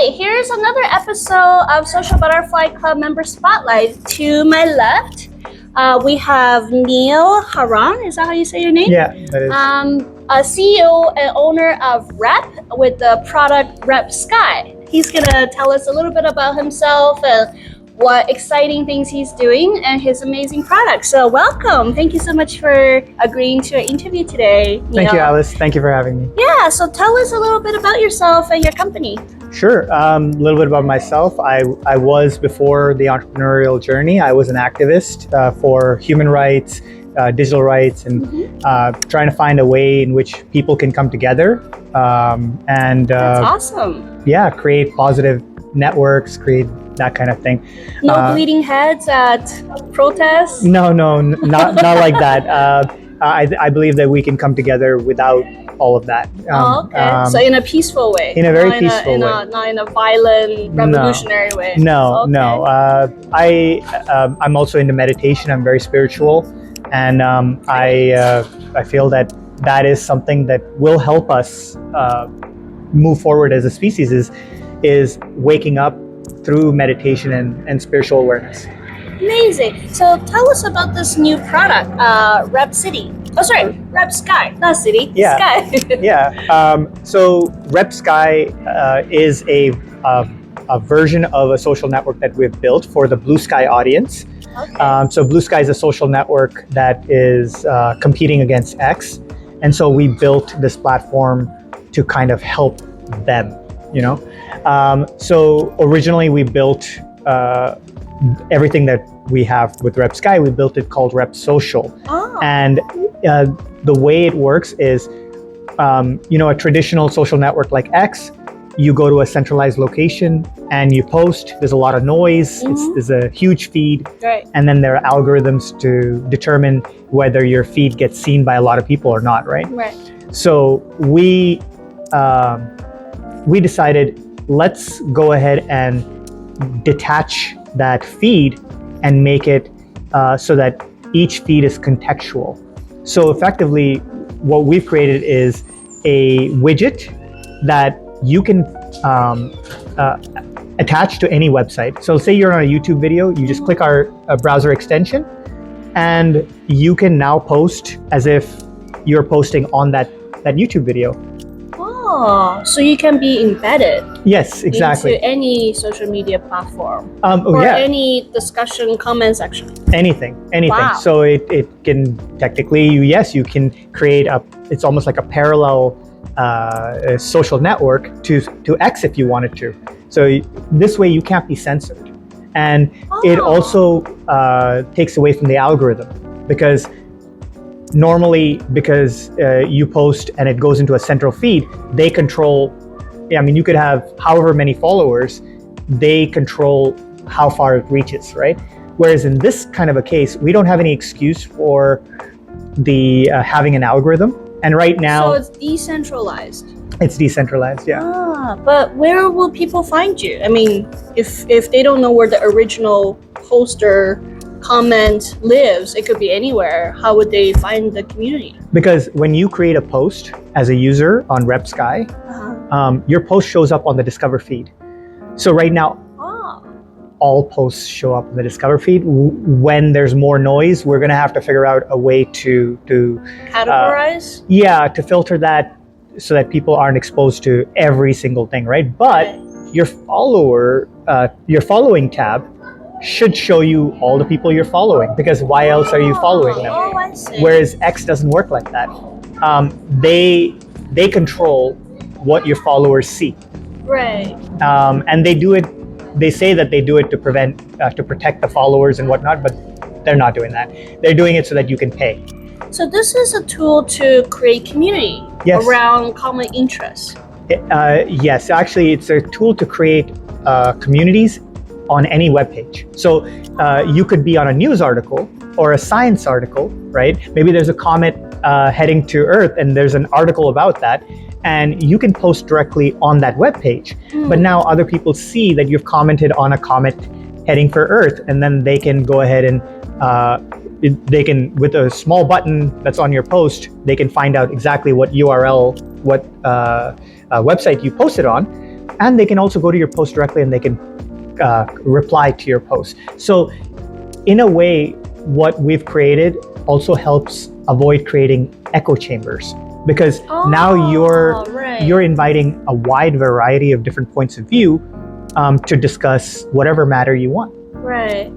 right, here's another episode of Social Butterfly Club Member Spotlight. To my left, we have Neil Haran. Is that how you say your name? Yeah, that is. A CEO and owner of Rep with the product Rep Sky. He's gonna tell us a little bit about himself and what exciting things he's doing and his amazing products. So welcome. Thank you so much for agreeing to our interview today, Neil. Thank you, Alice. Thank you for having me. Yeah, so tell us a little bit about yourself and your company. Sure. A little bit about myself. I was, before the entrepreneurial journey, I was an activist for human rights, digital rights, and trying to find a way in which people can come together and That's awesome. Yeah, create positive networks, create that kind of thing. No bleeding heads at protests? No, not like that. I believe that we can come together without all of that. Okay. So in a peaceful way? In a very peaceful way. Not in a violent, revolutionary way? No. Okay. I'm also into meditation. I'm very spiritual. And I feel that is something that will help us move forward as a species, is waking up through meditation and spiritual awareness. Amazing. So tell us about this new product, Rep City. Oh, sorry, Rep Sky, not City. Yeah. Sky. Yeah. So Rep Sky is a version of a social network that we've built for the Blue Sky audience. Okay. So Blue Sky is a social network that is competing against X, and so we built this platform to kind of help them. So originally we built everything that we have with Rep Sky. We built it called Rep Social, and the way it works is, a traditional social network like X, you go to a centralized location and you post. There's a lot of noise. There's a huge feed, Right. and then there are algorithms to determine whether your feed gets seen by a lot of people or not, right? Right. So we decided, let's go ahead and detach that feed and make it so that each feed is contextual. So effectively, what we've created is a widget that you can attach to any website. So say you're on a YouTube video, you just click our browser extension, and you can now post as if you're posting on that YouTube video. Oh, so you can be embedded. Yes, exactly. Into any social media platform. Or any discussion comment section. Anything. Wow. So it can technically, you can create it's almost like a parallel social network to X if you wanted to. So this way you can't be censored. And it also takes away from the algorithm, because normally, because you post and it goes into a central feed, they control, you could have however many followers, they control how far it reaches, right? Whereas in this kind of a case, we don't have any excuse for the having an algorithm. And right now, so it's decentralized. It's decentralized, yeah. But where will people find you? If they don't know where the original poster comment lives, it could be anywhere. How would they find the community? Because when you create a post as a user on Rep Sky, your post shows up on the Discover feed. So right now, all posts show up in the Discover feed. When there's more noise, we're going to have to figure out a way to categorize. To filter that so that people aren't exposed to every single thing, right? But your following tab should show you all the people you're following, because why else are you following them? Oh, I see. Whereas X doesn't work like that. They control what your followers see. Right. And they say that they do it to protect the followers and whatnot, but they're not doing that. They're doing it so that you can pay. So this is a tool to create community around common interests. Yes, actually, it's a tool to create communities on any web page. So you could be on a news article or a science article, right? Maybe there's a comet heading to Earth and there's an article about that, and you can post directly on that web page. But now other people see that you've commented on a comet heading for Earth, and then they can go ahead and they can, with a small button that's on your post, they can find out exactly what URL, what website you posted on, and they can also go to your post directly and they can reply to your post. So in a way, what we've created also helps avoid creating echo chambers, because now you're inviting a wide variety of different points of view to discuss whatever matter you want. Right.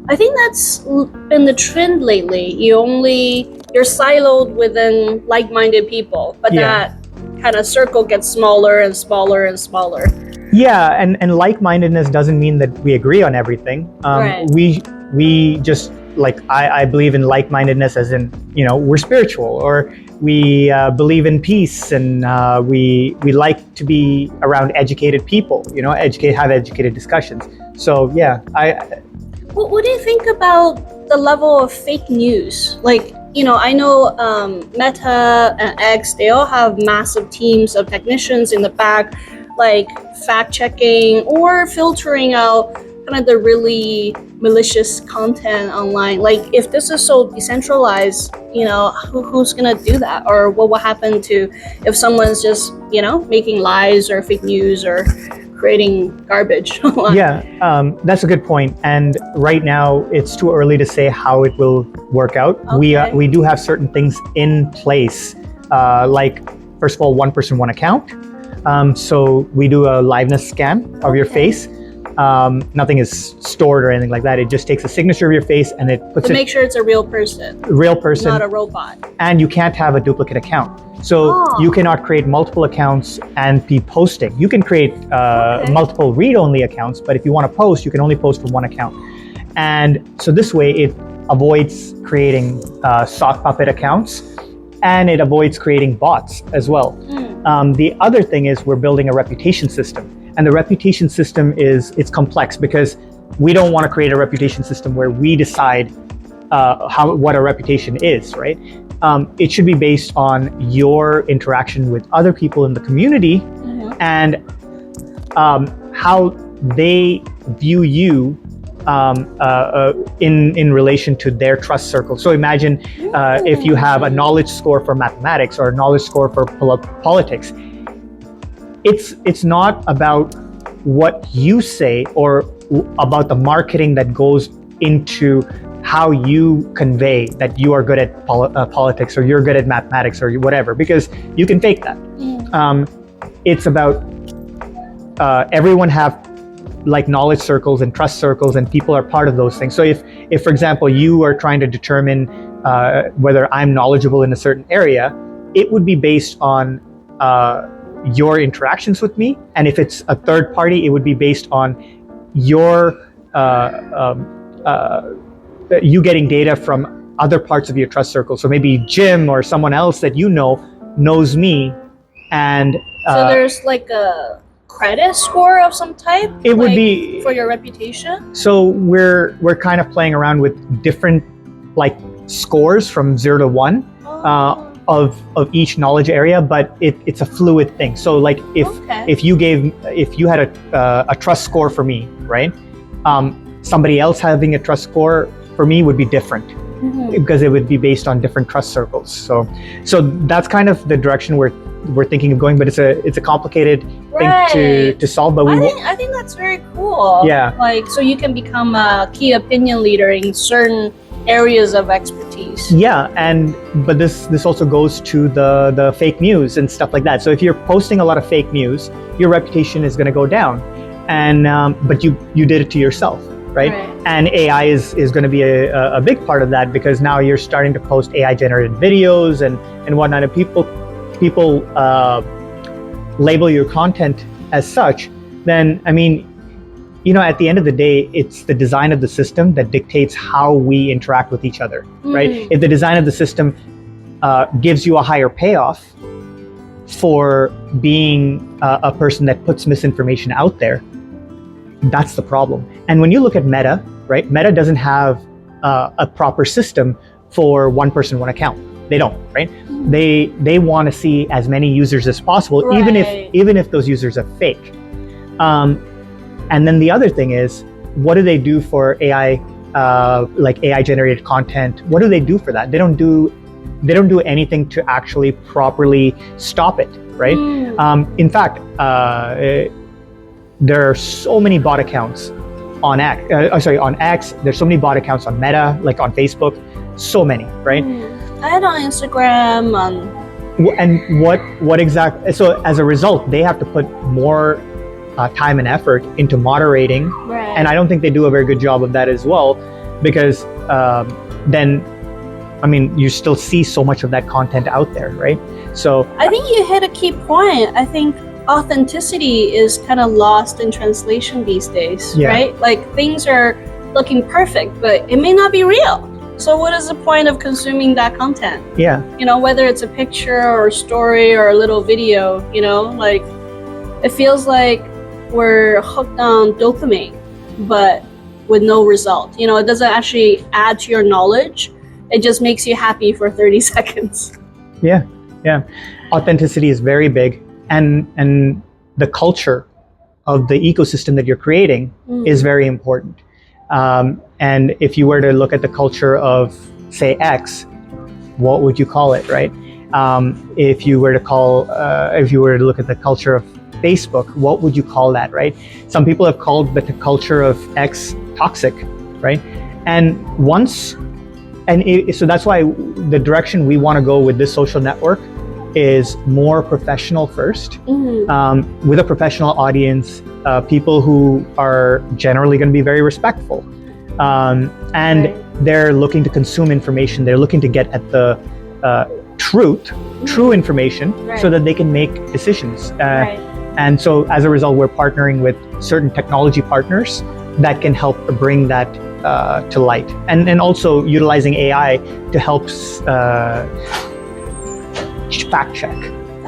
I think that's been the trend lately. You're siloed within like-minded people, but that kind of circle gets smaller and smaller and smaller. Yeah, and like-mindedness doesn't mean that we agree on everything. Right. We just, like, I believe in like-mindedness as in, we're spiritual, or we believe in peace, and we like to be around educated people, have educated discussions. So yeah, What do you think about the level of fake news? Like, I know Meta and X, they all have massive teams of technicians in the back, like fact-checking or filtering out kind of the really malicious content online. Like, if this is so decentralized, who's gonna do that? Or what will happen to if someone's just, making lies or fake news or creating garbage online? Yeah, that's a good point. And right now, it's too early to say how it will work out. Okay. We do have certain things in place, like, first of all, one person, one account. So we do a liveness scan of your face. Nothing is stored or anything like that. It just takes a signature of your face and it puts to make sure it's a real person, not a robot. And you can't have a duplicate account. So you cannot create multiple accounts and be posting. You can create multiple read-only accounts, but if you want to post, you can only post from one account. And so this way it avoids creating sock puppet accounts, and it avoids creating bots as well. The other thing is we're building a reputation system. And the reputation system it's complex, because we don't want to create a reputation system where we decide what a reputation is, right? It should be based on your interaction with other people in the community, and how they view you in relation to their trust circle. So imagine if you have a knowledge score for mathematics or a knowledge score for politics. It's not about what you say or about the marketing that goes into how you convey that you are good at politics or you're good at mathematics or whatever, because you can fake that. It's about everyone have like knowledge circles and trust circles, and people are part of those things. So if for example, you are trying to determine whether I'm knowledgeable in a certain area, it would be based on your interactions with me. And if it's a third party, it would be based on your you getting data from other parts of your trust circle. So maybe Jim or someone else that knows me, and so there's like a credit score of some type. It would be for your reputation. So we're kind of playing around with different like scores from 0 to 1 of each knowledge area, but it's a fluid thing. So like if you had a trust score for me, right? Somebody else having a trust score for me would be different, because it would be based on different trust circles. So that's kind of the direction we're thinking of going, but it's a complicated thing to solve. But I think that's very cool. Yeah. Like, so you can become a key opinion leader in certain areas of expertise. Yeah, but this also goes to the fake news and stuff like that. So if you're posting a lot of fake news, your reputation is going to go down, and but you did it to yourself, right? And AI is going to be a big part of that, because now you're starting to post AI generated videos and whatnot, and people label your content as such. Then I mean, at the end of the day, it's the design of the system that dictates how we interact with each other, right? If the design of the system gives you a higher payoff for being a person that puts misinformation out there, that's the problem. And when you look at Meta, right? Meta doesn't have a proper system for one person, one account. They don't, right? They want to see as many users as possible, even if those users are fake. And then the other thing is, what do they do for AI, like AI generated content? What do they do for that? They don't do anything to actually properly stop it, right? In fact, there are so many bot accounts on on X. There's so many bot accounts on Meta, like on Facebook, so many, right? I had on Instagram, And what exactly? So as a result, they have to put more time and effort into moderating, right. and I don't think they do a very good job of that as well, because then, I mean, you still see so much of that content out there, right? So I think you hit a key point. I think authenticity is kind of lost in translation these days, Yeah. right? Like things are looking perfect, but it may not be real. So what is the point of consuming that content? yeah, You know, whether it's a picture or a story or a little video, you know, like it feels like we're hooked on dopamine, but with no result. You know, it doesn't actually add to your knowledge. It just makes you happy for 30 seconds. yeah. Authenticity is very big, and the culture of the ecosystem that you're creating is very important. And if you were to look at the culture of, say, X, what would you call it, right? If you were to look at the culture of Facebook, what would you call that, right? Some people have called the culture of X toxic, right? So that's why the direction we want to go with this social network is more professional first, with a professional audience, people who are generally going to be very respectful, and Right. they're looking to consume information. They're looking to get at the true information, Right. so that they can make decisions. Right. And so as a result, we're partnering with certain technology partners that can help bring that to light, and also utilizing AI to help fact check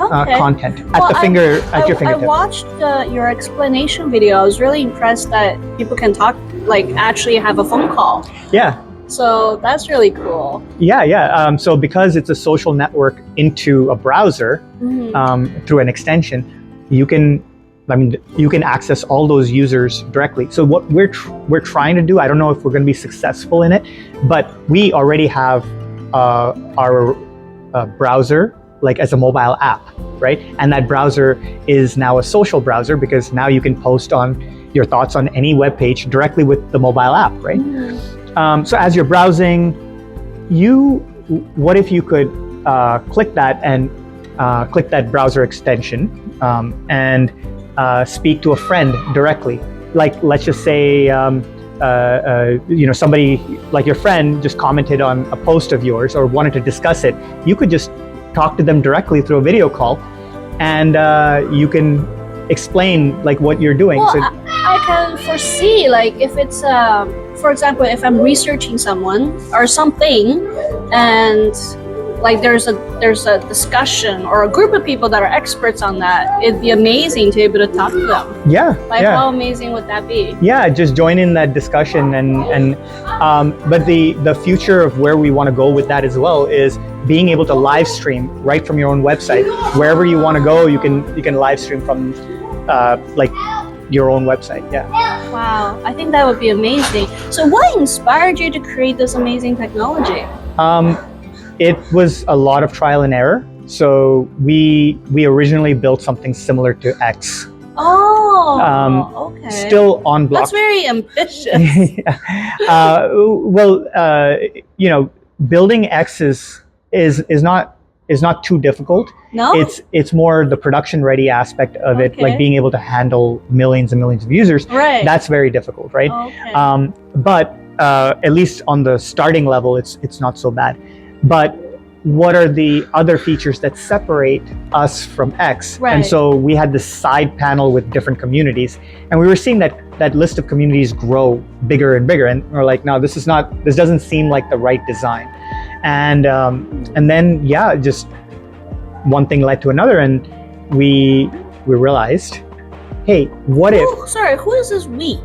Okay. content at Well, your I fingertips. watched your explanation video. I was really impressed that people can talk, like actually have a phone call. Yeah, So that's really cool. yeah. So because it's a social network into a browser through an extension, you can access all those users directly. So what we're trying to do, I don't know if we're going to be successful in it, but we already have our browser like as a mobile app, right? And that browser is now a social browser, because now you can post on your thoughts on any web page directly with the mobile app, right? So as you're browsing, what if you could click that and click that browser extension and speak to a friend directly? Like, let's just say, somebody like your friend just commented on a post of yours or wanted to discuss it. You could just talk to them directly through a video call, and you can explain like what you're doing. Well, So I can foresee, like, if it's, for example, if I'm researching someone or something, and like there's a discussion or a group of people that are experts on that, it'd be amazing to be able to talk to them. yeah, Like, yeah. how amazing would that be? Yeah, just join in that discussion, but the future of where we want to go with that as well is being able to live stream right from your own website. Wherever you want to go, you can live stream from like your own website. Yeah. Wow, I think that would be amazing. So what inspired you to create this amazing technology? It was a lot of trial and error. So we originally built something similar to X. Oh, okay. Still on block. That's very ambitious. Building X is not too difficult. No? It's more the production ready aspect of it, like Okay. being able to handle millions and millions of users. Right. That's very difficult, right? Okay. But at least on the starting level, it's not so bad. But what are the other features that separate us from X? Right. And so we had this side panel with different communities, and we were seeing that list of communities grow bigger and bigger, and we're like, no, this doesn't seem like the right design. And then just one thing led to another, and we realized, hey, what if? Sorry, who is this we?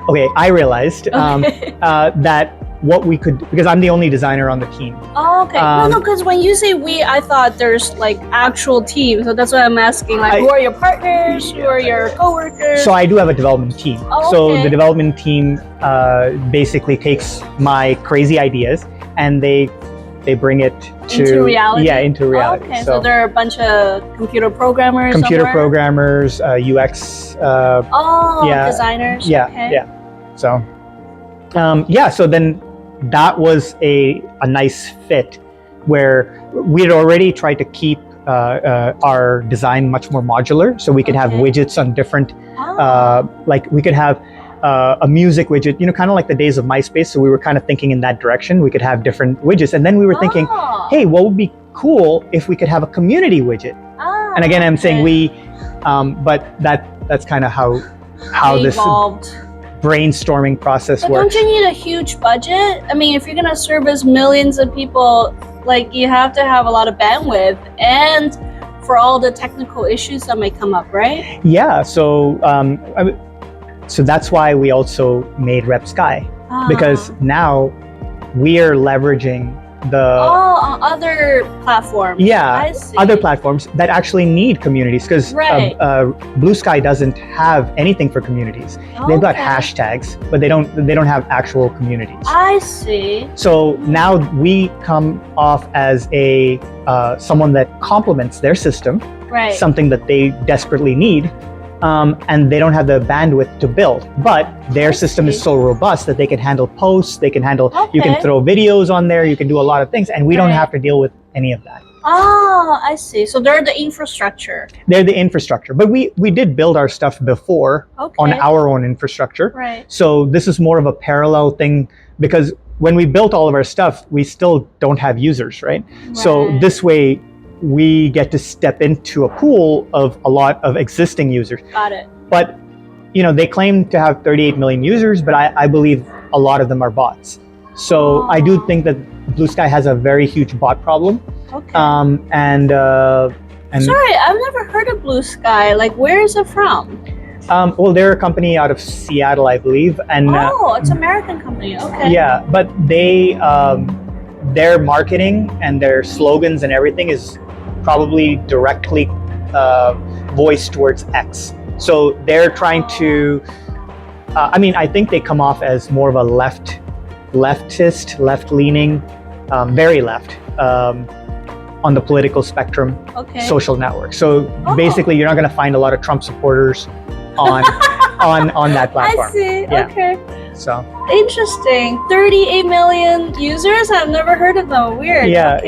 Okay, I realized Okay. that what we could, because I'm the only designer on the team. Oh, okay. No, because when you say we, I thought there's like actual teams. So that's why I'm asking, like, who are your partners? Who are your coworkers? So I do have a development team. Oh, So okay. the development team basically takes my crazy ideas and they they bring it to into reality. Yeah, into reality. Okay, so there are a bunch of computer programmers. Computer somewhere? programmers, UX. Designers. Yeah, okay. yeah. So, so then that was a nice fit where we had already tried to keep our design much more modular, so we could have widgets on different, like we could have a music widget, kind of like the days of MySpace. So we were kind of thinking in that direction. We could have different widgets, and then we were thinking, hey, what would be cool if we could have a community widget? And again, I'm saying we, but that's kind of how this evolved. Brainstorming process but works. Don't you need a huge budget? I mean, if you're gonna service millions of people, like you have to have a lot of bandwidth and for all the technical issues that may come up, right? Yeah. So so that's why we also made RepSky, because now we are leveraging the on other platforms. Yeah, other platforms that actually need communities, because Blue Sky doesn't have anything for communities. They've got hashtags, but they don't have actual communities. I see. So now we come off as a someone that complements their system, something that they desperately need. And they don't have the bandwidth to build, but their system is so robust that they can handle posts, they can handle, you can throw videos on there, you can do a lot of things, and we don't have to deal with any of that. Oh, I see. So they're the infrastructure. They're the infrastructure, but we did build our stuff before on our own infrastructure. Right. So this is more of a parallel thing, because when we built all of our stuff, we still don't have users, right? So this way, we get to step into a pool of a lot of existing users. Got it. But, they claim to have 38 million users, but I believe a lot of them are bots. So I do think that Blue Sky has a very huge bot problem. Okay. And sorry, I've never heard of Blue Sky. Like, where is it from? Well, they're a company out of Seattle, I believe. And it's an American company. Okay. Yeah, but they their marketing and their slogans and everything is probably directly voiced towards X. So they're trying to, I think they come off as more of a leftist, left-leaning, very left on the political spectrum social network. So basically, you're not going to find a lot of Trump supporters on that platform. I see. Yeah. Okay. So interesting. 38 million users? I've never heard of them. Weird. Yeah.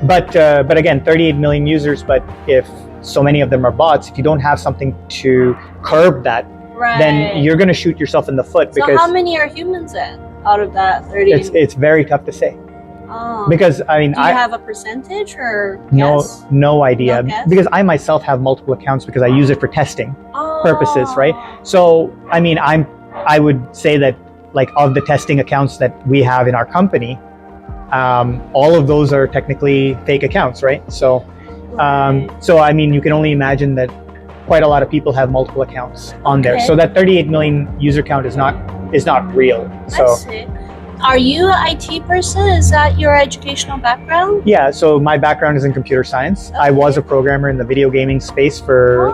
But again, 38 million users, but if so many of them are bots, if you don't have something to curb that, then you're going to shoot yourself in the foot. So because how many are humans then out of that 38? It's very tough to say. Because do you have a percentage or no idea? Because I myself have multiple accounts because I use it for testing purposes, right? So I would say that, like, of the testing accounts that we have in our company, all of those are technically fake accounts, right? So, you can only imagine that quite a lot of people have multiple accounts on there. So that 38 million user count is not real. So, I see. Are you an IT person? Is that your educational background? Yeah. So my background is in computer science. I was a programmer in the video gaming space for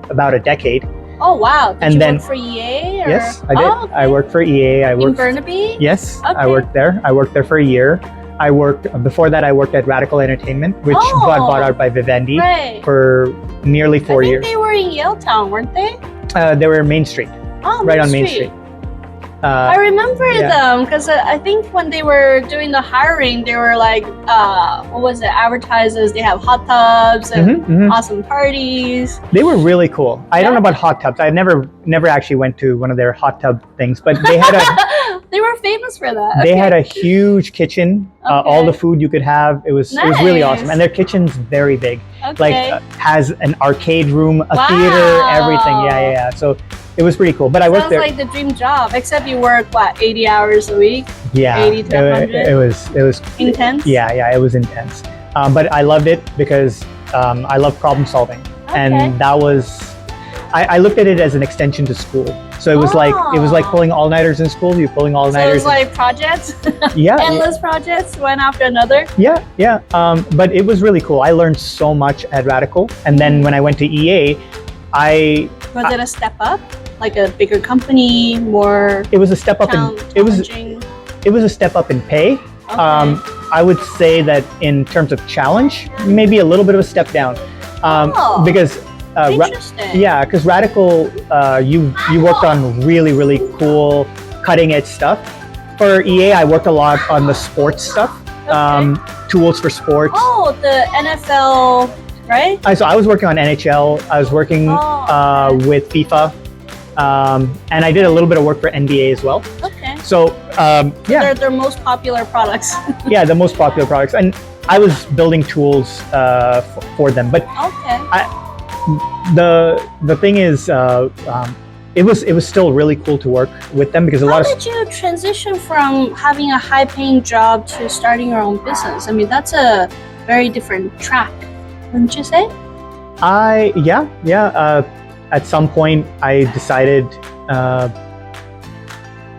about a decade. Oh wow! Did you work for EA? Or? Yes, I did. I worked for EA. I worked in Burnaby. Yes, I worked there. I worked there for a year. Before that, I worked at Radical Entertainment, which got bought out by Vivendi for nearly 4 years. I think they were in Yaletown, weren't they? They were Main Street. Right on Main Street. I remember them because I think when they were doing the hiring, they were like, what was it? Advertisers. They have hot tubs and awesome parties. They were really cool. I don't know about hot tubs. I never actually went to one of their hot tub things, but they had they were famous for that. They had a huge kitchen. All the food you could have. It was really awesome, and their kitchen's very big. Like has an arcade room, a theater, everything. Yeah. So it was pretty cool. But I worked there. Sounds like the dream job, except you work 80 hours a week? Yeah, 80 to 100. It was intense. Yeah, it was intense. But I loved it because I love problem solving, and that was. I looked at it as an extension to school. So it was like pulling all-nighters in school. You're pulling all-nighters. So it was like projects? Yeah. Endless projects, one after another? Yeah. But it was really cool. I learned so much at Radical. And then when I went to EA, Was it a step up? Like a bigger company, more It was a step up in... It was a step up in pay. I would say that in terms of challenge, maybe a little bit of a step down, because Interesting. yeah, because Radical, you worked on really cool, cutting edge stuff. For EA, I worked a lot on the sports stuff, tools for sports. Oh, the NFL, right? So I was working on NHL. I was working with FIFA, and I did a little bit of work for NBA as well. Okay. So yeah, They're their most popular products. yeah, the most popular products, and I was building tools for them. But the thing is, it was still really cool to work with them because How did you transition from having a high-paying job to starting your own business? I mean, that's a very different track, wouldn't you say? At some point, I decided,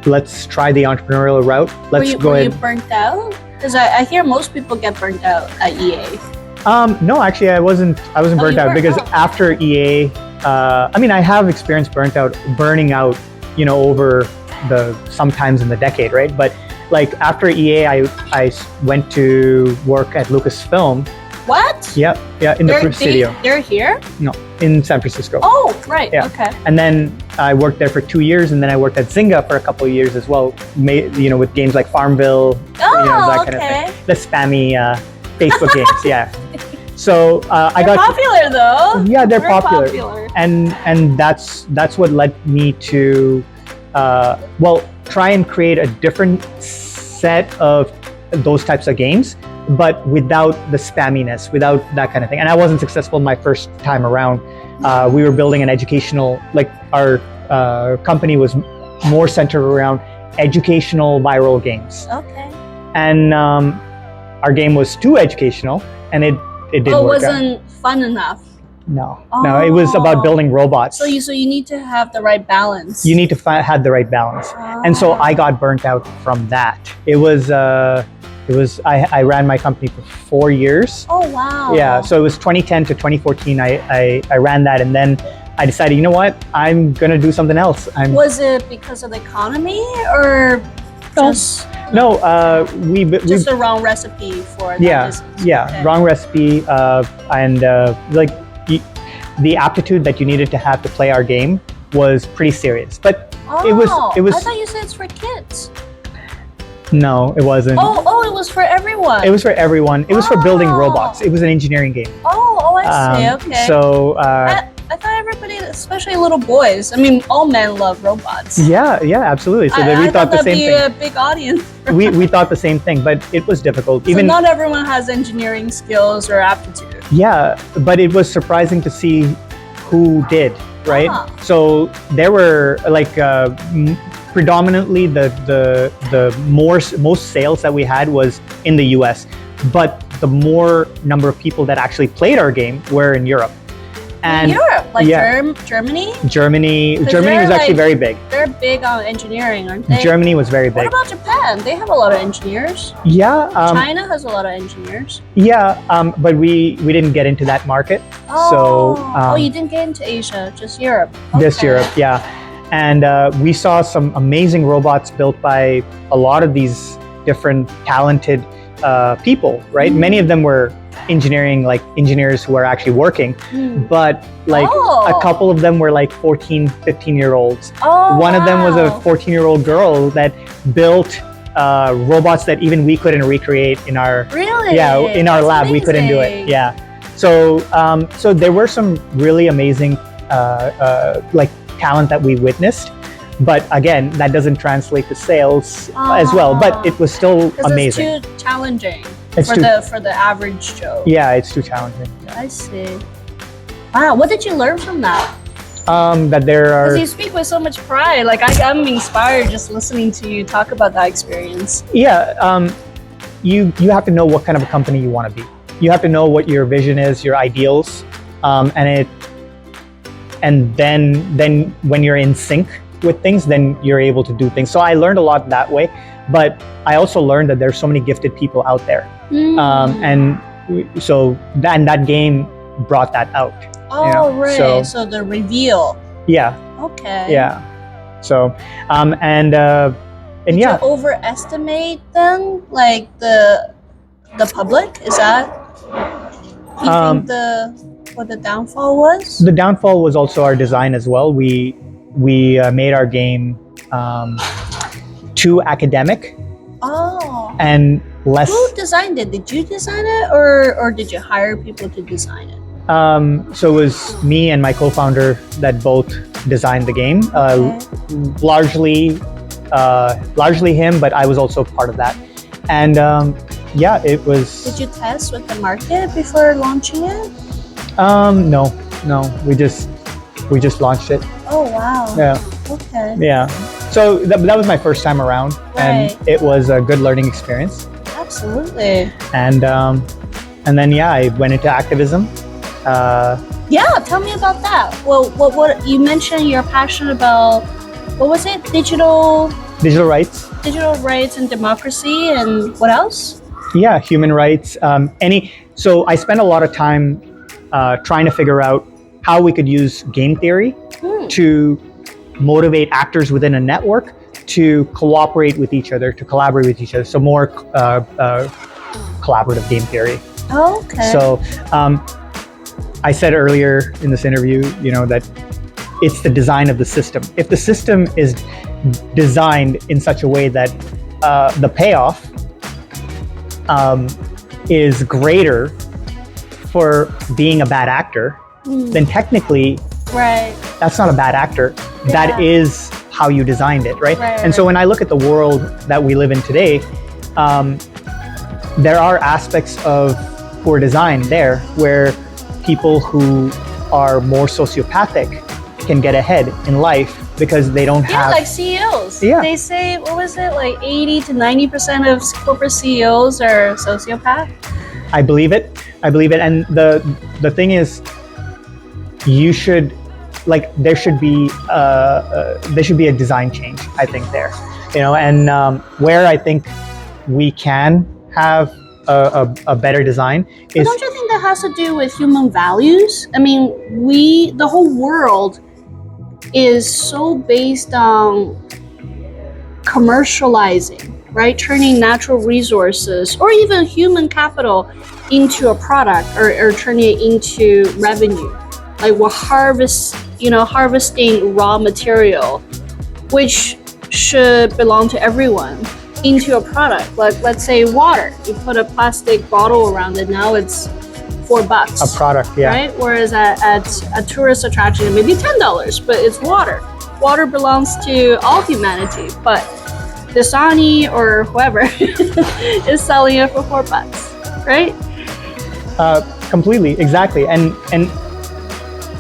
let's try the entrepreneurial route. Let's go ahead. Were you burnt out? Because I hear most people get burnt out at EA. No, actually, I wasn't burnt out because after EA, I mean, I have experienced burning out, you know, over sometimes in the decade, right? But like after EA, I went to work at Lucasfilm. What? Yeah, in the Presidio. They're here? No, in San Francisco. Oh, right. Yeah. Okay. And then I worked there for 2 years, and then I worked at Zynga for a couple of years as well. You know, with games like Farmville, that kind of thing. The spammy Facebook games, yeah. So I got popular though. Yeah, they're popular. And that's what led me to try and create a different set of those types of games, but without the spamminess, without that kind of thing. And I wasn't successful my first time around. We were building an educational, like our company was more centered around educational viral games. Okay. And our game was too educational, and it didn't work out. It wasn't fun enough. No, it was about building robots. So you need to have the right balance. You need to have the right balance. And so I got burnt out from that. I ran my company for 4 years. Oh, wow. Yeah, so it was 2010 to 2014. I ran that, and then I decided, you know what, I'm gonna do something else. Was it because of the economy or just? No, we just the wrong recipe for that business. Yeah, okay. Wrong recipe, and like the aptitude that you needed to have to play our game was pretty serious. But it was. I thought you said it's for kids. No, it wasn't. Oh, it was for everyone. It was for everyone. It was for building robots. It was an engineering game. Oh, I see. Okay. So. I thought everybody, especially little boys, I mean, all men love robots. Yeah, absolutely. So we thought the same thing. That'd be a big audience. we thought the same thing, but it was difficult. So not everyone has engineering skills or aptitude. Yeah, but it was surprising to see who did, right? So there were like predominantly the most sales that we had was in the US, but the more number of people that actually played our game were in Europe. And Europe, like Germany? Germany was actually very big. They're big on engineering, aren't they? Germany was very big. What about Japan? They have a lot of engineers. Yeah. China has a lot of engineers. Yeah, but we didn't get into that market. So you didn't get into Asia, just Europe. Okay. Just Europe, yeah. And we saw some amazing robots built by a lot of these different talented people, right? Many of them were engineers who are actually working, but like a couple of them were like 14, 15-year-olds. One of them was a 14-year-old girl that built robots that even we couldn't recreate in our in our lab. Amazing. We couldn't do it. Yeah. So so there were some really amazing like talent that we witnessed. But again, that doesn't translate to sales as well. But it was still amazing. It's too challenging for the average Joe. Yeah, it's too challenging. Yeah. I see. Wow, what did you learn from that? That there are. Because you speak with so much pride. Like I'm inspired just listening to you talk about that experience. Yeah, you have to know what kind of a company you want to be. You have to know what your vision is, your ideals, and then when you're in sync with things, then you're able to do things. So I learned a lot that way, but I also learned that there's so many gifted people out there, and so that game brought that out. Right. So the reveal. Yeah. Okay. Yeah. So And Did yeah, you overestimate them, like the public? Is that you think what the downfall was? the downfall was also our design as well. We made our game too academic Oh. and less. Who designed it? Did you design it, or did you hire people to design it? So it was me and my co-founder that both designed the game. Largely him, but I was also part of that. And yeah, it was. Did you test with the market before launching it? No, we just launched it. Oh wow. Yeah. Okay. Yeah. So that was my first time around, Right. and it was a good learning experience. Absolutely. And then yeah, I went into activism. Yeah, tell me about that. Well, what you mentioned you're passionate about? What was it? Digital Digital rights. and democracy, and what else? Yeah, human rights. So I spent a lot of time trying to figure out how we could use game theory to motivate actors within a network to cooperate with each other, to collaborate with each other. So more collaborative game theory. Oh, okay. So I said earlier in this interview, that it's the design of the system. If the system is designed in such a way that the payoff is greater for being a bad actor, then technically right. that's not a bad actor. Yeah. That is how you designed it, right? And so when I look at the world that we live in today, there are aspects of poor design there where people who are more sociopathic can get ahead in life because they don't have. Yeah, like CEOs. Yeah. They say, what was it, like 80 to 90% of corporate CEOs are sociopaths? I believe it. And the thing is, you should, there should be a design change, I think, there, and where I think we can have a better design is. But don't you think that has to do with human values? I mean, the whole world is so based on commercializing, right? Turning natural resources or even human capital into a product or turning it into revenue. Like we're harvesting raw material, which should belong to everyone, into a product. Like let's say water. You put a plastic bottle around it, now it's $4. A product, yeah. Right? Whereas at a tourist attraction, it may be $10, but it's water. Water belongs to all humanity, but Dasani or whoever is selling it for $4, right? Completely, exactly, and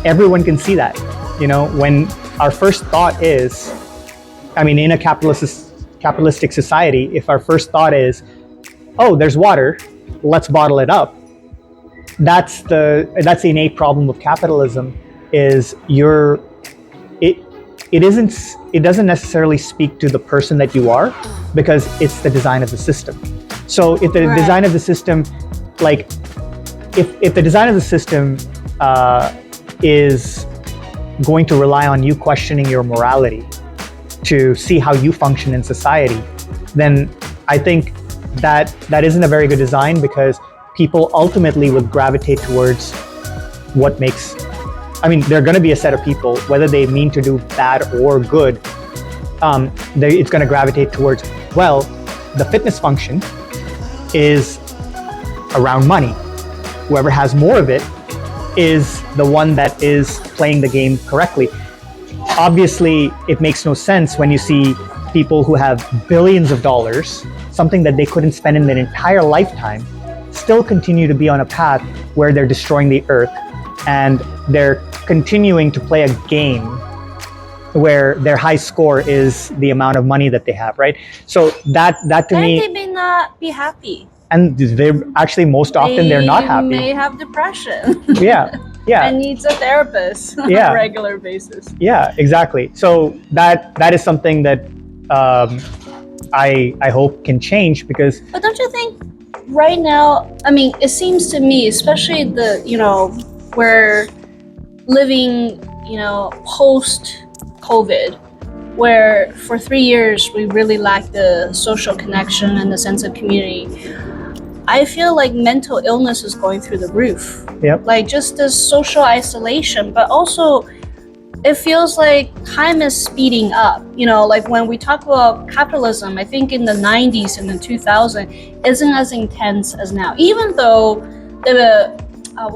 everyone can see that. When our first thought is, in a capitalistic society, if our first thought is, oh, there's water, let's bottle it up. That's the innate problem of capitalism. Is it doesn't necessarily speak to the person that you are, because it's the design of the system. So if the design of the system, if the design of the system is going to rely on you questioning your morality to see how you function in society, then I think that isn't a very good design, because people ultimately will gravitate towards what makes. There are going to be a set of people, whether they mean to do bad or good, it's going to gravitate towards, well, the fitness function is around money. Whoever has more of it is the one that is playing the game correctly. Obviously, it makes no sense when you see people who have billions of dollars, something that they couldn't spend in their entire lifetime, still continue to be on a path where they're destroying the earth, and they're continuing to play a game where their high score is the amount of money that they have, right? So that to And me, they may not be happy. and they're actually most often they're not happy. They may have depression. Yeah. And needs a therapist on a regular basis. Yeah, exactly. So that is something that I hope can change, because. But don't you think right now, it seems to me, especially we're living, post-COVID, where for 3 years we really lacked the social connection and the sense of community. I feel like mental illness is going through the roof. Yep. Like just this social isolation, but also it feels like time is speeding up. You know, like when we talk about capitalism, I think in the 90s and the 2000s isn't as intense as now. Even though the, the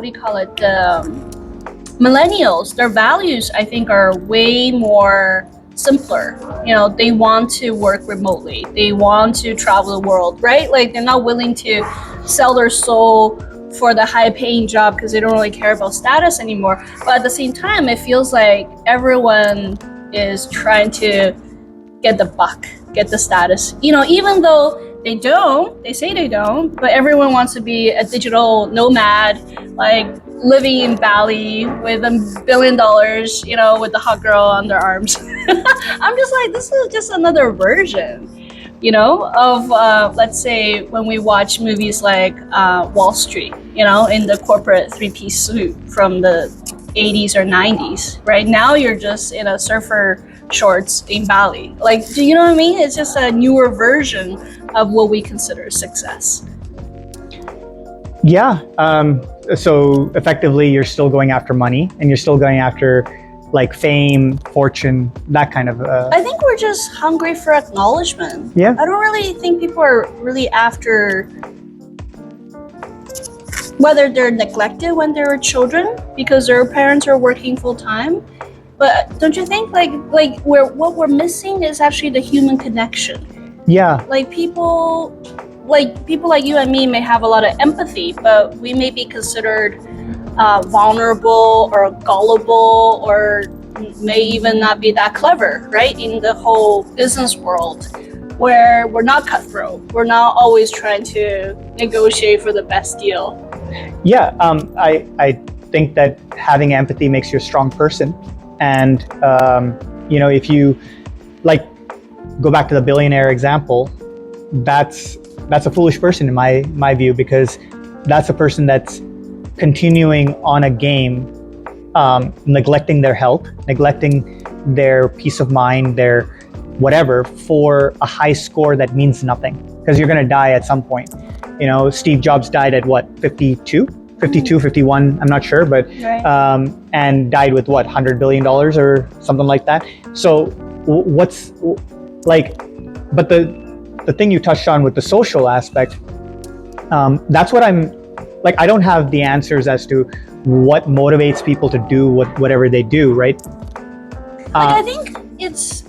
millennials, their values, I think, are way more simpler. You know, they want to work remotely. They want to travel the world, right? Like they're not willing to sell their soul for the high paying job because they don't really care about status anymore. But at the same time, it feels like everyone is trying to get the buck, get the status. You know, even though they say they don't, but everyone wants to be a digital nomad, like living in Bali with $1 billion, you know, with the hot girl on their arms. I'm just like, this is just another version, you know, of let's say when we watch movies like Wall Street, you know, in the corporate three-piece suit from the 80s or 90s. Right now you're just in a surfer shorts in Bali. Like, do you know what I mean? It's just a newer version of what we consider success. Yeah. So effectively, you're still going after money, and you're still going after like fame, fortune, that kind of. I think we're just hungry for acknowledgement. Yeah. I don't really think people are really after whether they're neglected when they were children because their parents are working full time. But don't you think like what we're missing is actually the human connection? Yeah. Like people like you and me may have a lot of empathy, but we may be considered vulnerable or gullible, or may even not be that clever, right? In the whole business world, where we're not cutthroat, we're not always trying to negotiate for the best deal. Yeah, I think that having empathy makes you a strong person, and you know, if you like go back to the billionaire example, that's a foolish person in my view, because that's a person that's continuing on a game, neglecting their health, neglecting their peace of mind, their whatever, for a high score that means nothing, because you're going to die at some point. You know, Steve Jobs died at what, 52, 51, I'm not sure, but Right. And died with what, $100 billion or something like that. So what's like, but the thing you touched on with the social aspect, that's what I'm like. I don't have the answers as to what motivates people to do whatever they do, right? I think it's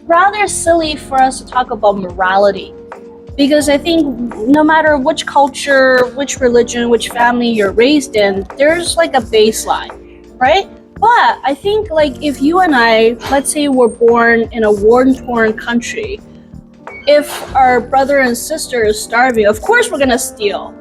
rather silly for us to talk about morality, because I think no matter which culture, which religion, which family you're raised in, there's like a baseline, right? But I think like if you and I, let's say we're born in a war-torn country, if our brother and sister is starving, of course we're gonna steal,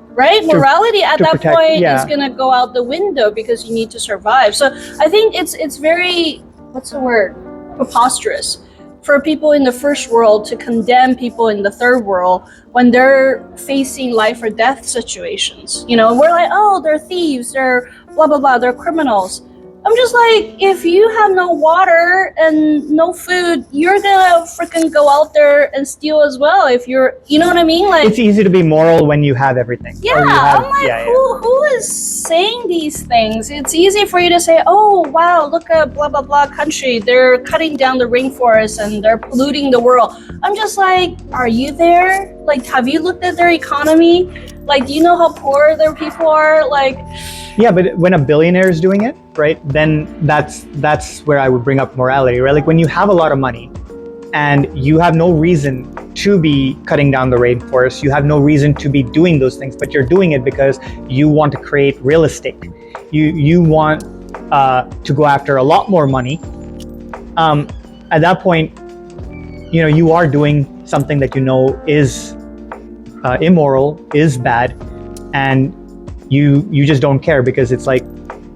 right? Morality at that protect, point yeah. is gonna go out the window because you need to survive. So I think it's very, what's the word? Preposterous for people in the first world to condemn people in the third world when they're facing life or death situations. You know, we're like, oh, they're thieves, they're blah, blah, blah, they're criminals. I'm just like, if you have no water and no food, you're gonna freaking go out there and steal as well. If you're, you know what I mean? Like, it's easy to be moral when you have everything. yeah, Or you have, I'm like, yeah. who is saying these things? It's easy for you to say, oh, wow, look at blah, blah, blah country. They're cutting down the rainforest and they're polluting the world. I'm just like, are you there? Like, have you looked at their economy? Like, do you know how poor their people are? Like, Yeah, but when a billionaire is doing it, right, then that's where I would bring up morality, right? Like when you have a lot of money and you have no reason to be cutting down the rainforest, you have no reason to be doing those things, but you're doing it because you want to create real estate. You want to go after a lot more money. At that point, you know, you are doing something that you know is immoral, is bad, and you just don't care because it's like,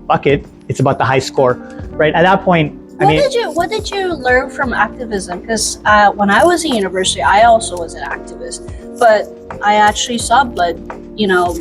fuck it, it's about the high score, right? At that point, what did you learn from activism? Because when I was in university, I also was an activist, but I actually saw blood, you know,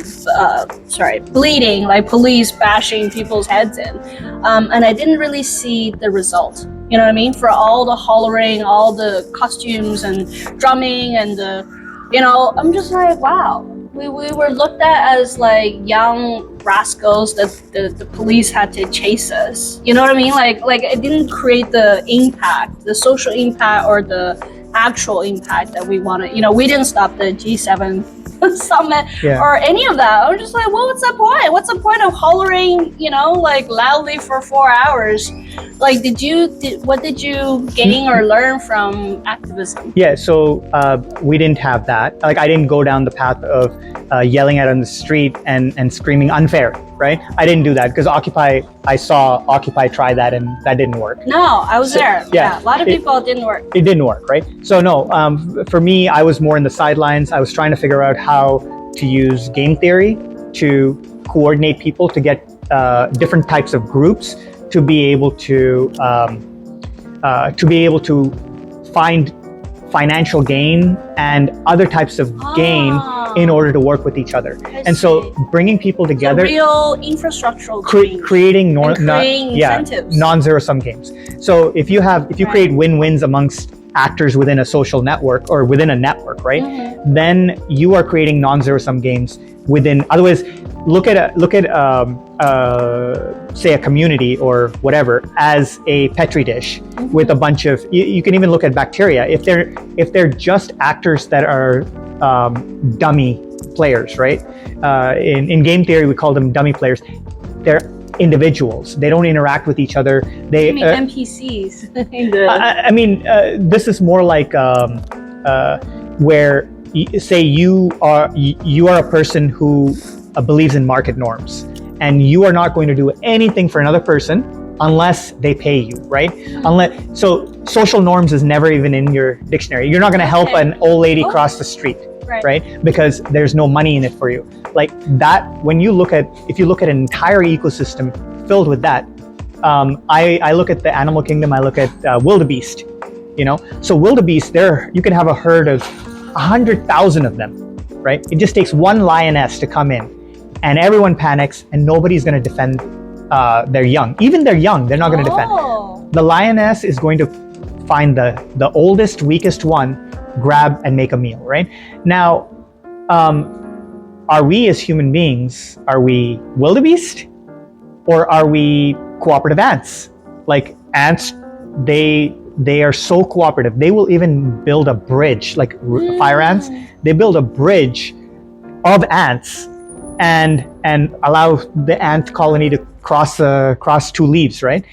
bleeding, like police bashing people's heads in, and I didn't really see the result. You know what I mean? For all the hollering, all the costumes and drumming and I'm just like, wow. We were looked at as like young rascals that the police had to chase us. You know what I mean? Like it didn't create the impact, the social impact or the actual impact that we wanted. We didn't stop the G7 summit or any of that. I was just like, well, what's the point? What's the point of hollering, like loudly for 4 hours? Like, what did you gain or learn from activism? Yeah, so we didn't have that. Like, I didn't go down the path of yelling out on the street and screaming unfair, right? I didn't do that because I saw Occupy try that and that didn't work. No, I was there. Yeah, a lot of people it didn't work. It didn't work, right? So no, for me, I was more in the sidelines. I was trying to figure out how to use game theory to coordinate people to get different types of groups to be able to find financial gain and other types of gain in order to work with each other. So bringing people together, real infrastructural creating incentives, non-zero sum games. So if you create win-wins amongst actors within a social network or within a network, right? Mm-hmm. Then you are creating non-zero sum games within. Otherwise, look at say a community or whatever as a petri dish with a bunch of. You can even look at bacteria. If they're just actors that are dummy players, right? In game theory, we call them dummy players. They're individuals. They don't interact with each other. They NPCs. This is more like where say you are a person who believes in market norms, and you are not going to do anything for another person unless they pay you, right? So social norms is never even in your dictionary. You're not going to help an old lady cross the street. Right? Because there's no money in it for you. Like that, if you look at an entire ecosystem filled with that, I look at the animal kingdom, I look at wildebeest, So wildebeest, you can have a herd of 100,000 of them, right? It just takes one lioness to come in and everyone panics and nobody's going to defend their young. Even their young, they're not going to defend. The lioness is going to find the oldest, weakest one, grab and make a meal, right? Now, are we as human beings, are we wildebeest or are we cooperative ants? Like ants, they are so cooperative. They will even build a bridge, like fire ants. They build a bridge of ants and allow the ant colony to cross two leaves, right?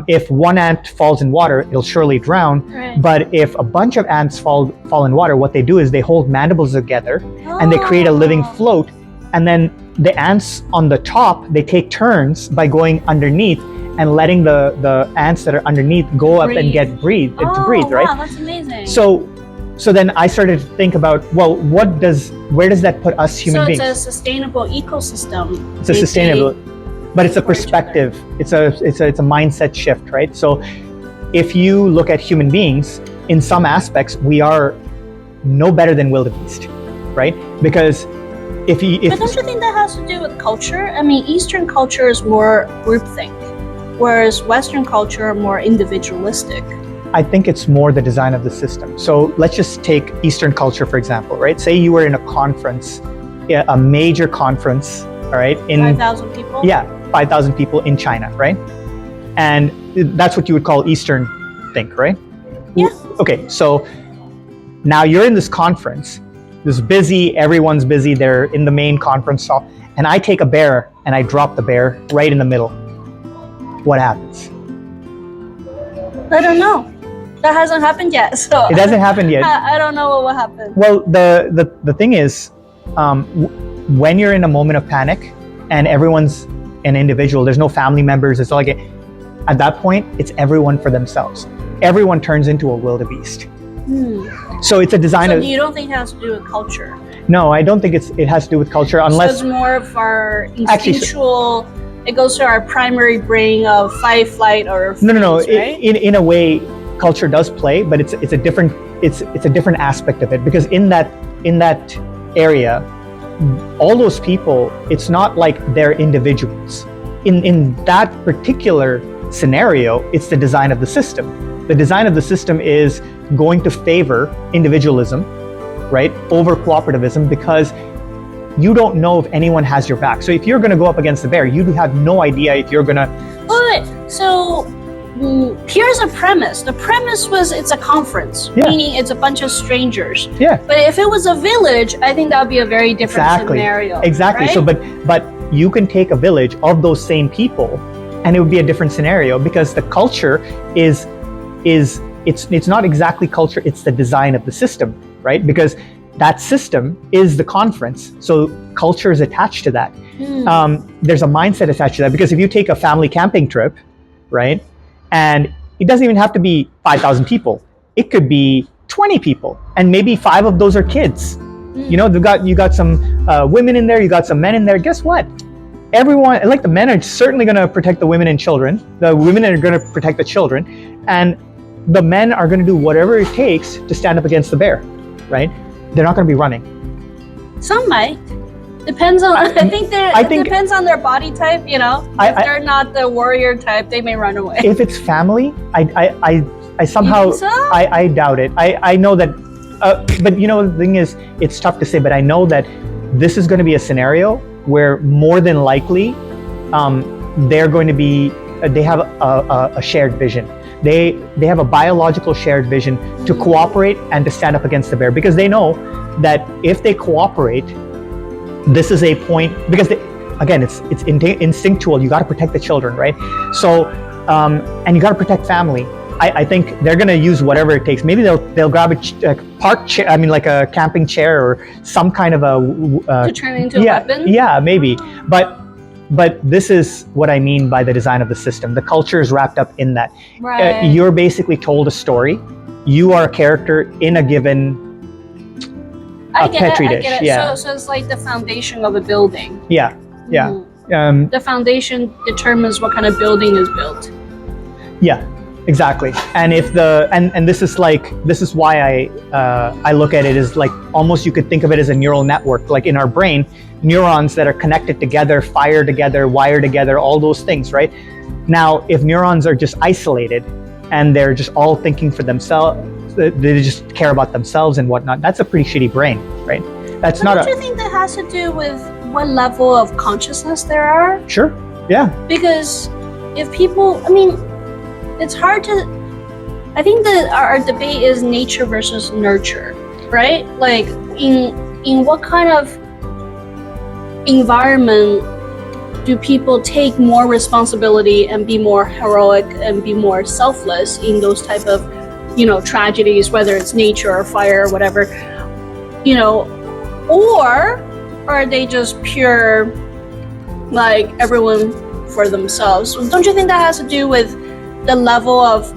If one ant falls in water, it'll surely drown. Right. But if a bunch of ants fall in water, what they do is they hold mandibles together and they create a living float. And then the ants on the top, they take turns by going underneath and letting the ants that are underneath go up and get breathe, right? Wow, that's amazing. So then I started to think about, well, where does that put us human beings? So it's a sustainable ecosystem. It's a sustainable, but it's a perspective. It's a mindset shift, right? So if you look at human beings, in some aspects, we are no better than wildebeest, right? Because but don't you think that has to do with culture? I mean, Eastern culture is more groupthink, whereas Western culture are more individualistic. I think it's more the design of the system. So let's just take Eastern culture, for example, right? Say you were in a conference, a major conference, all right? 5,000 people? Yeah, 5,000 people in China, right? And that's what you would call Eastern think, right? Yeah. Okay, so now you're in this conference, it's busy, everyone's busy, they're in the main conference hall, and I take a bear and I drop the bear right in the middle. What happens? I don't know. That hasn't happened yet. So it hasn't happened yet. I don't know what will happen. Well, the thing is, when you're in a moment of panic and everyone's an individual, there's no family members, it's all like, at that point, it's everyone for themselves. Everyone turns into a wildebeest. So it's a design of... you don't think it has to do with culture? No, I don't think it has to do with culture unless... So it's more of our instinctual... it goes to our primary brain of fight, flight, or freeze, no. Right? In a way, culture does play, but it's a different aspect of it, because in that area, all those people, it's not like they're individuals. In that particular scenario, it's the design of the system. The design of the system is going to favor individualism, right, over cooperativism, because you don't know if anyone has your back. So if you're going to go up against the bear, you have no idea if you're going to... But, so here's a premise. The premise was it's a conference, meaning it's a bunch of strangers. Yeah. But if it was a village, I think that would be a very different scenario. Exactly. Right? So, but you can take a village of those same people, and it would be a different scenario, because the culture is it's not exactly culture, it's the design of the system, right? Because that system is the conference, so culture is attached to that. There's a mindset attached to that, because if you take a family camping trip, right, and it doesn't even have to be 5,000 people, it could be 20 people, and maybe 5 of those are kids. You know, you got some women in there, you got some men in there. Guess what? Everyone, like, the men are certainly going to protect the women and children. The women are going to protect the children, and the men are going to do whatever it takes to stand up against the bear, right? They're not going to be running. Some might. Depends on. I think it depends on their body type. You know, if they're not the warrior type, they may run away. If it's family, I somehow I doubt it. I know that, but you know, the thing is, it's tough to say. But I know that this is going to be a scenario where more than likely, they're going to be. They have a shared vision. They have a biological shared vision to cooperate and to stand up against the bear, because they know that if they cooperate, this is a point, because again, it's instinctual. You got to protect the children, right? So, and you got to protect family. I think they're going to use whatever it takes. Maybe they'll grab a park chair. I mean, like a camping chair or some kind of a to turn into a weapon. Yeah, maybe. But this is what I mean by the design of the system. The culture is wrapped up in that. Right. You're basically told a story. You are a character in a given petri dish. I get it. Yeah. So it's like the foundation of a building. Yeah. Yeah. The foundation determines what kind of building is built. Yeah. Exactly. And if and this is why I look at it as like, almost you could think of it as a neural network. Like in our brain, neurons that are connected together, fire together, wire together, all those things, right? Now, if neurons are just isolated and they're just all thinking for themselves, they just care about themselves and whatnot, that's a pretty shitty brain, right? That's not. Don't you think that has to do with what level of consciousness there are? Sure. Yeah. Because if people, I mean, it's hard to. I think that our debate is nature versus nurture, right? Like in what kind of environment do people take more responsibility and be more heroic and be more selfless in those type of, you know, tragedies, whether it's nature or fire or whatever, you know, or are they just pure, like, everyone for themselves? Don't you think that has to do with the level of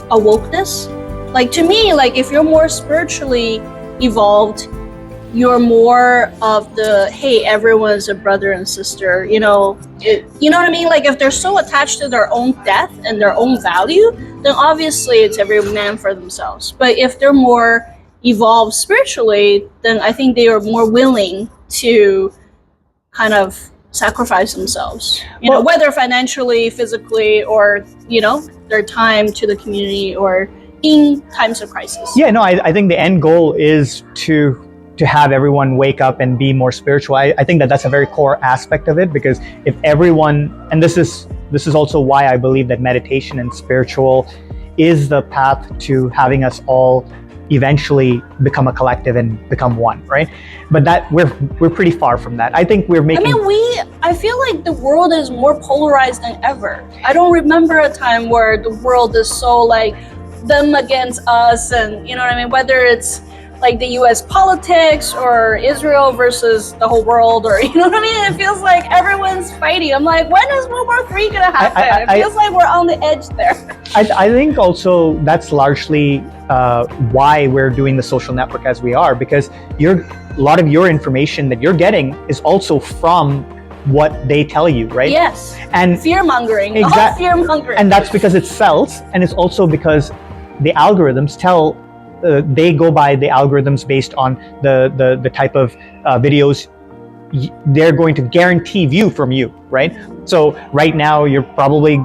awokeness? Like, to me, like, if you're more spiritually evolved, you're more of the, hey, everyone's a brother and sister, you know what I mean? Like, if they're so attached to their own death and their own value, then obviously it's every man for themselves. But if they're more evolved spiritually, then I think they are more willing to kind of sacrifice themselves, you know, whether financially, physically, or, you know, their time to the community or in times of crisis. Yeah, no, I think the end goal is to have everyone wake up and be more spiritual. I think that's a very core aspect of it, because if everyone, and this is also why I believe that meditation and spiritual is the path to having us all eventually become a collective and become one, right? But that we're pretty far from that. I think we're making. I feel like the world is more polarized than ever. I don't remember a time where the world is so like them against us, and you know what I mean? Whether it's like the US politics or Israel versus the whole world, or you know what I mean? It feels like everyone's fighting. I'm like, when is World War III gonna happen? It feels like we're on the edge there. I think also that's largely why we're doing the social network as we are, because a lot of your information that you're getting is also from what they tell you, right? Yes. And fear-mongering. Exactly. Fear-mongering. And that's because it sells, and it's also because the algorithms tell. They go by the algorithms based on the type of videos they're going to guarantee view from you, right? So right now you're probably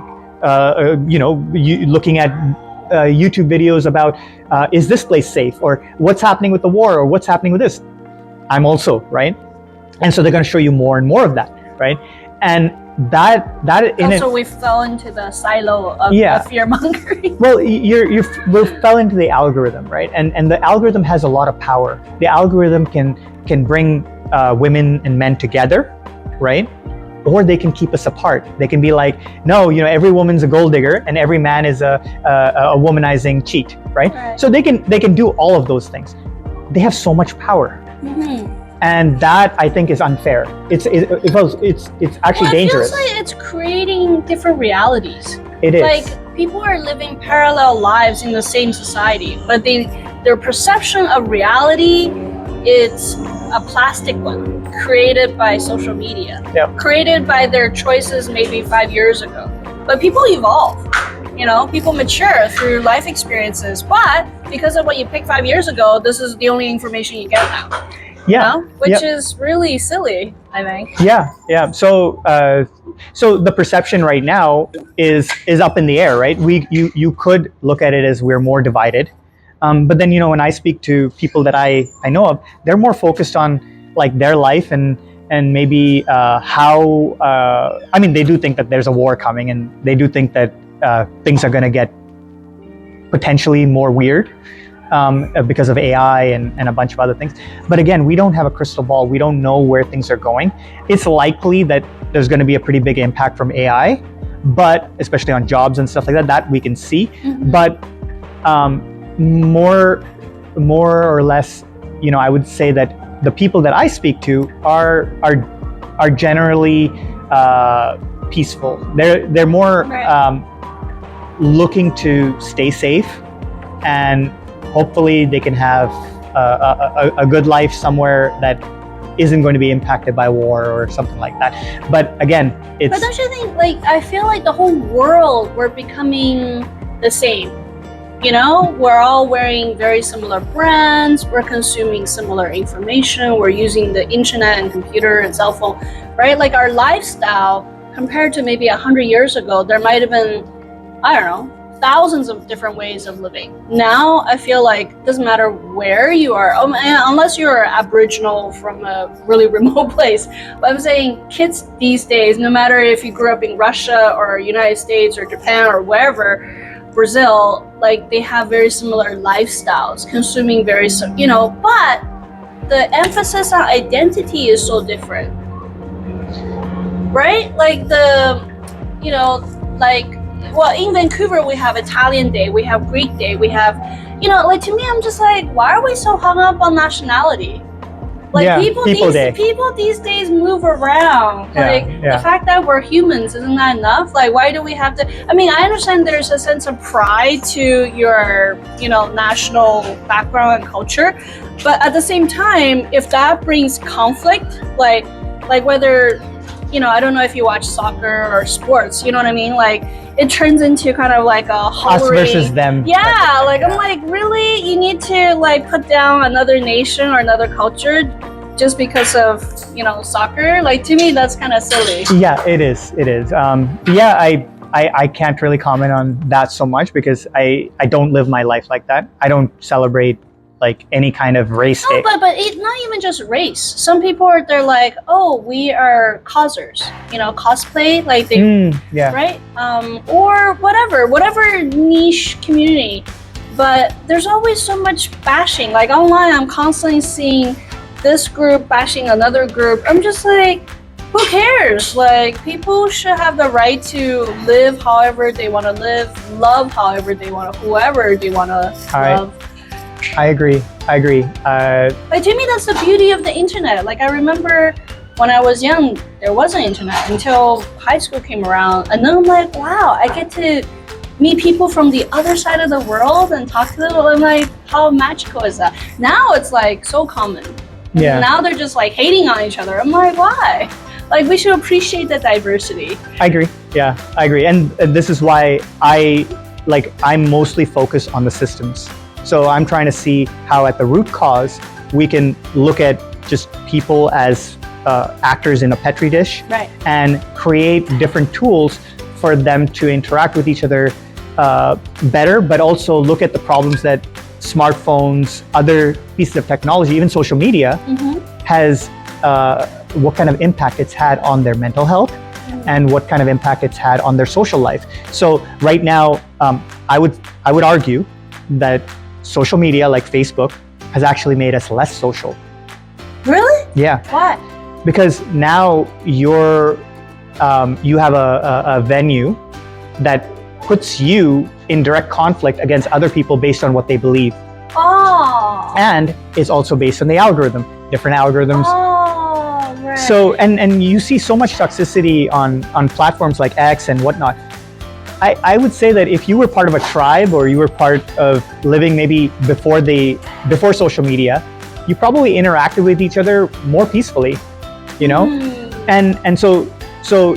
looking at YouTube videos about is this place safe, or what's happening with the war, or what's happening with this. I'm also, right? And so they're going to show you more and more of that, right? And that in also we fell into the silo of fear mongering. Well, we fell into the algorithm, right? And the algorithm has a lot of power. The algorithm can bring women and men together, right? Or they can keep us apart. They can be like, no, every woman's a gold digger and every man is a womanizing cheat, right? So they can do all of those things. They have so much power. Mm-hmm. And that, I think, is unfair. It's actually dangerous. It feels like it's creating different realities. It is. Like, people are living parallel lives in the same society, but their perception of reality, it's a plastic one, created by social media, created by their choices maybe 5 years ago. But people evolve. People mature through life experiences. But because of what you picked 5 years ago, this is the only information you get now. Which is really silly, I think. Yeah. So the perception right now is up in the air, right? You could look at it as we're more divided, but then when I speak to people that I know of, they're more focused on like their life and maybe how. They do think that there's a war coming, and they do think that things are going to get potentially more weird. Because of AI and a bunch of other things. But again, we don't have a crystal ball. We don't know where things are going. It's likely that there's going to be a pretty big impact from AI, but especially on jobs and stuff like that we can see. Mm-hmm. But more or less, I would say that the people that I speak to are generally peaceful. They're more looking to stay safe, and hopefully they can have a good life somewhere that isn't going to be impacted by war or something like that. But again, it's... But don't you think, I feel like the whole world, we're becoming the same. We're all wearing very similar brands, we're consuming similar information, we're using the internet and computer and cell phone, right? Like, our lifestyle, compared to maybe 100 years ago, there might have been, I don't know, thousands of different ways of living. Now I feel like it doesn't matter where you are, unless you're Aboriginal from a really remote place. But I'm saying kids these days, no matter if you grew up in Russia or United States or Japan or wherever, Brazil, they have very similar lifestyles, consuming very, but the emphasis on identity is so different, right? Well, in Vancouver, we have Italian Day, we have Greek Day, we have, to me, I'm just like, why are we so hung up on nationality? People these days move around. The fact that we're humans, isn't that enough? Why do we have to? I understand there's a sense of pride to your, national background and culture, but at the same time, if that brings conflict, like whether, I don't know if you watch soccer or sports, you know what I mean? It turns into kind of like a hovering, us versus them. Yeah, I'm like, really? You need to put down another nation or another culture just because of, soccer? To me, that's kind of silly. Yeah, it is. I can't really comment on that so much because I don't live my life like that. I don't celebrate any kind of race day. No, but it's not even just race. Some people they're like, oh, we are causers, cosplay, right? Or whatever niche community. But there's always so much bashing. Online, I'm constantly seeing this group bashing another group. I'm just like, who cares? People should have the right to live however they want to live, love however they want to, whoever they want to love. I agree. But to me, that's the beauty of the internet. I remember when I was young, there wasn't internet until high school came around. And then I'm like, wow, I get to meet people from the other side of the world and talk to them. I'm like, how magical is that? Now it's so common. Yeah. Now they're just hating on each other. I'm like, why? We should appreciate the diversity. I agree. Yeah, I agree. And this is why I'm mostly focused on the systems. So I'm trying to see how at the root cause we can look at just people as actors in a petri dish, right, and create different tools for them to interact with each other better, but also look at the problems that smartphones, other pieces of technology, even social media, has, what kind of impact it's had on their mental health and what kind of impact it's had on their social life. So right now, I would argue that social media like Facebook has actually made us less social. Really? Yeah. Why? Because now you have a venue that puts you in direct conflict against other people based on what they believe. Oh. And it's also based on the algorithm, different algorithms. Oh, right. So, and you see so much toxicity on platforms like X and whatnot. I would say that if you were part of a tribe or you were part of living maybe before social media, you probably interacted with each other more peacefully, you know? And so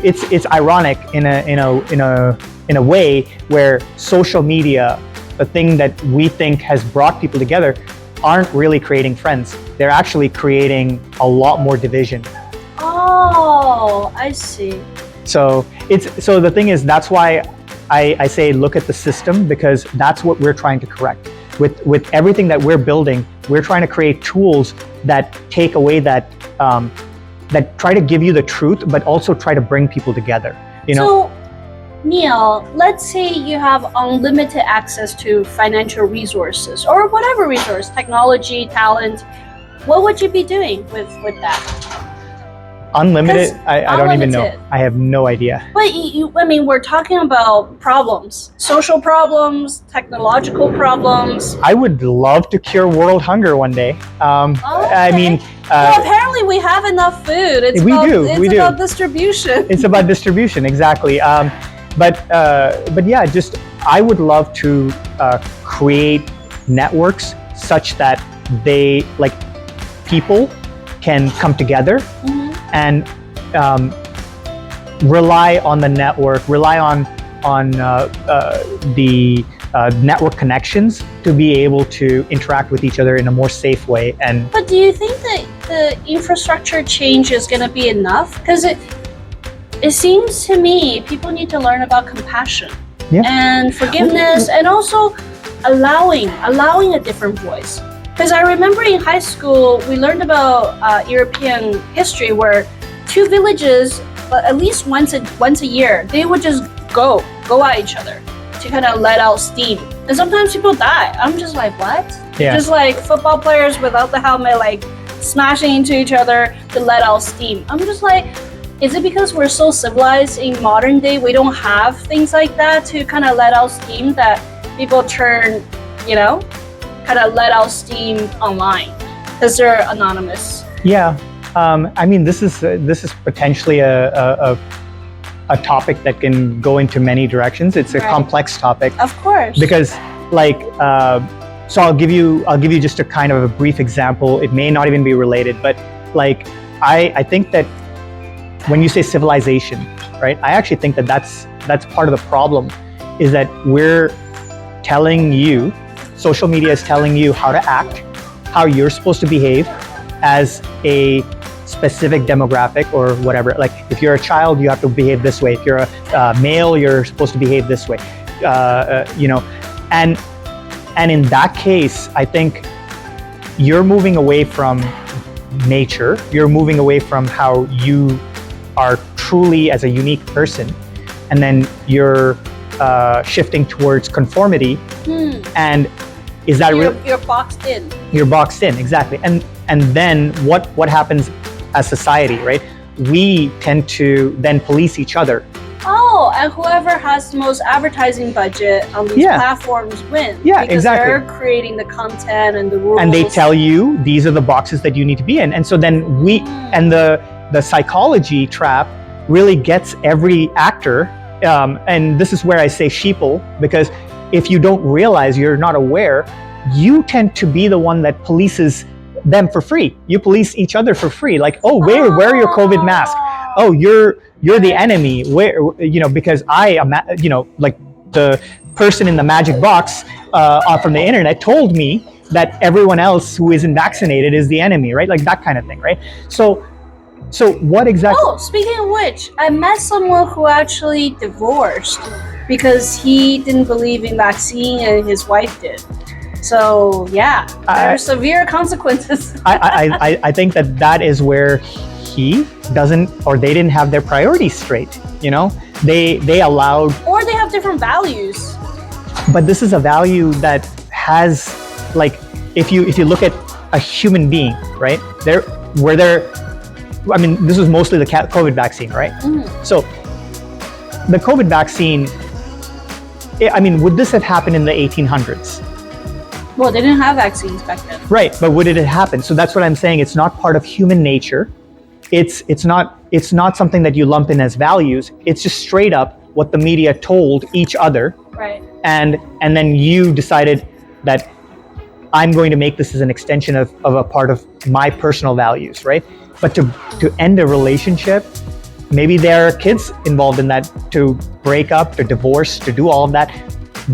it's ironic in a way where social media, the thing that we think has brought people together, aren't really creating friends. They're actually creating a lot more division. Oh, I see. So the thing is, that's why I say look at the system, because that's what we're trying to correct. With everything that we're building, we're trying to create tools that take away that try to give you the truth, but also try to bring people together. You know. So, Neil, let's say you have unlimited access to financial resources or whatever resource, technology, talent. What would you be doing with that? Unlimited? I don't even know. Unlimited. I have no idea. But I mean, we're talking about problems, social problems, technological problems. I would love to cure world hunger one day. I mean, well, apparently we have enough food. It's about distribution. It's about distribution, exactly. But yeah, just I would love to create networks such that people can come together and rely on the network, rely on the network connections to be able to interact with each other in a more safe way. But do you think that the infrastructure change is going to be enough? Because it seems to me people need to learn about compassion and forgiveness, and also allowing a different voice. Because I remember in high school, we learned about European history where two villages, at least once a year, they would just go at each other to kind of let out steam. And sometimes people die. I'm just like, what? Yeah. Just like football players without the helmet, like smashing into each other to let out steam. I'm just like, is it because we're so civilized in modern day, we don't have things like that to kind of let out steam, that people turn, kind of let out steam online because they're anonymous? Yeah, I mean, this is potentially a topic that can go into many directions. It's a complex topic, of course, because so I'll give you just a kind of a brief example. It may not even be related, but I think that when you say civilization, right? I actually think that that's part of the problem, is that we're telling you, social media is telling you how to act, how you're supposed to behave as a specific demographic or whatever. Like if you're a child, you have to behave this way. If you're a male, you're supposed to behave this way. And in that case, I think you're moving away from nature. You're moving away from how you are truly as a unique person, and then you're shifting towards conformity. And is that you're boxed in? You're boxed in, exactly. And then what happens as society, right? We tend to then police each other. Oh, and whoever has the most advertising budget on these platforms wins. Yeah, because exactly. They're creating the content and the rules. And they tell you these are the boxes that you need to be in. And so then and the psychology trap really gets every actor. And this is where I say sheeple, because if you don't realize, you're not aware, you tend to be the one that polices them for free. You police each other for free. Like, oh, wear your COVID mask. Oh, you're the enemy. Because like the person in the magic box from the internet told me that everyone else who isn't vaccinated is the enemy, right? Like that kind of thing, right? So So what exactly? Oh, speaking of which, I met someone who actually divorced because he didn't believe in vaccine and his wife did. So yeah, there are severe consequences. I think that is where he doesn't, or they didn't have their priorities straight. You know, they allowed, or they have different values. but this is a value that has, like, if you look at a human being, right? I mean, this was mostly the COVID vaccine, right? So the COVID vaccine, I mean, would this have happened in the 1800s? Well, they didn't have vaccines back then. Right, but would it have happened? So that's what I'm saying. It's not part of human nature. It's not something that you lump in as values. It's just straight up what the media told each other. Right. And then you decided that I'm going to make this as an extension of a part of my personal values, right? But to end a relationship, maybe there are kids involved in that, to break up, to divorce, to do all of that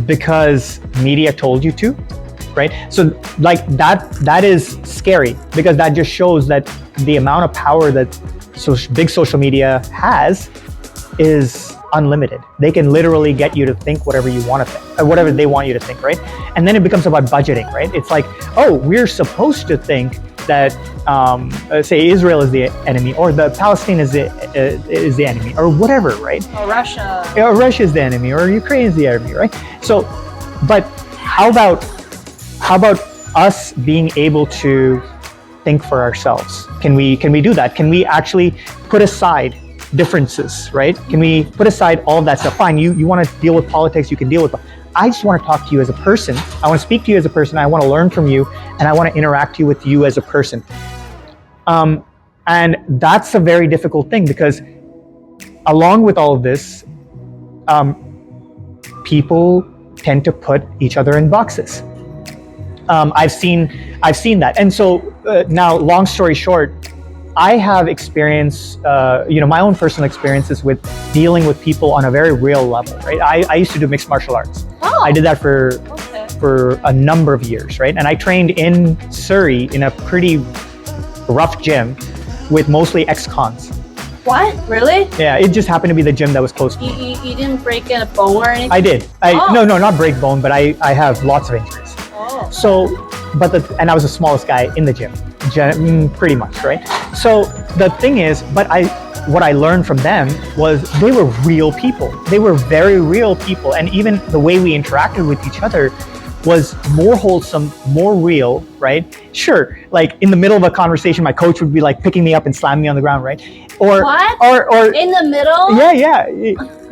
because media told you to, right? So like that is scary, because that just shows that the amount of power that big social media has is unlimited. They can literally get you to think whatever you want to think, or whatever they want you to think, right? And then it becomes about budgeting, right? It's like, oh, we're supposed to think that, say Israel is the enemy, or the Palestine is the enemy, or whatever, right? Or Russia. Or Russia is the enemy, or Ukraine is the enemy, right? So, but how about us being able to think for ourselves? Can we do that? Can we actually put aside differences, right? Can we put aside all of that stuff? Fine, you want to deal with politics, you can deal with. I just want to talk to you as a person. I want to speak to you as a person. I want to learn from you, and I want to interact with you as a person. And that's a very difficult thing, because along with all of this, people tend to put each other in boxes. I've seen that, and so now, long story short, I have experience, my own personal experiences with dealing with people on a very real level, right? I used to do mixed martial arts. Oh. I did that for a number of years, right? And I trained in Surrey in a pretty rough gym with mostly ex-cons. What? Really? Yeah, it just happened to be the gym that was close to me. You didn't break a bone or anything? I did. No, not break bone, but I have lots of injuries. Oh. So, and I was the smallest guy in the gym, pretty much, right? So the thing is, what I learned from them was they were real people. They were very real people, and even the way we interacted with each other was more wholesome, more real, right? Sure, like in the middle of a conversation, my coach would be like picking me up and slamming me on the ground, right? Or what? Or in the middle? Yeah.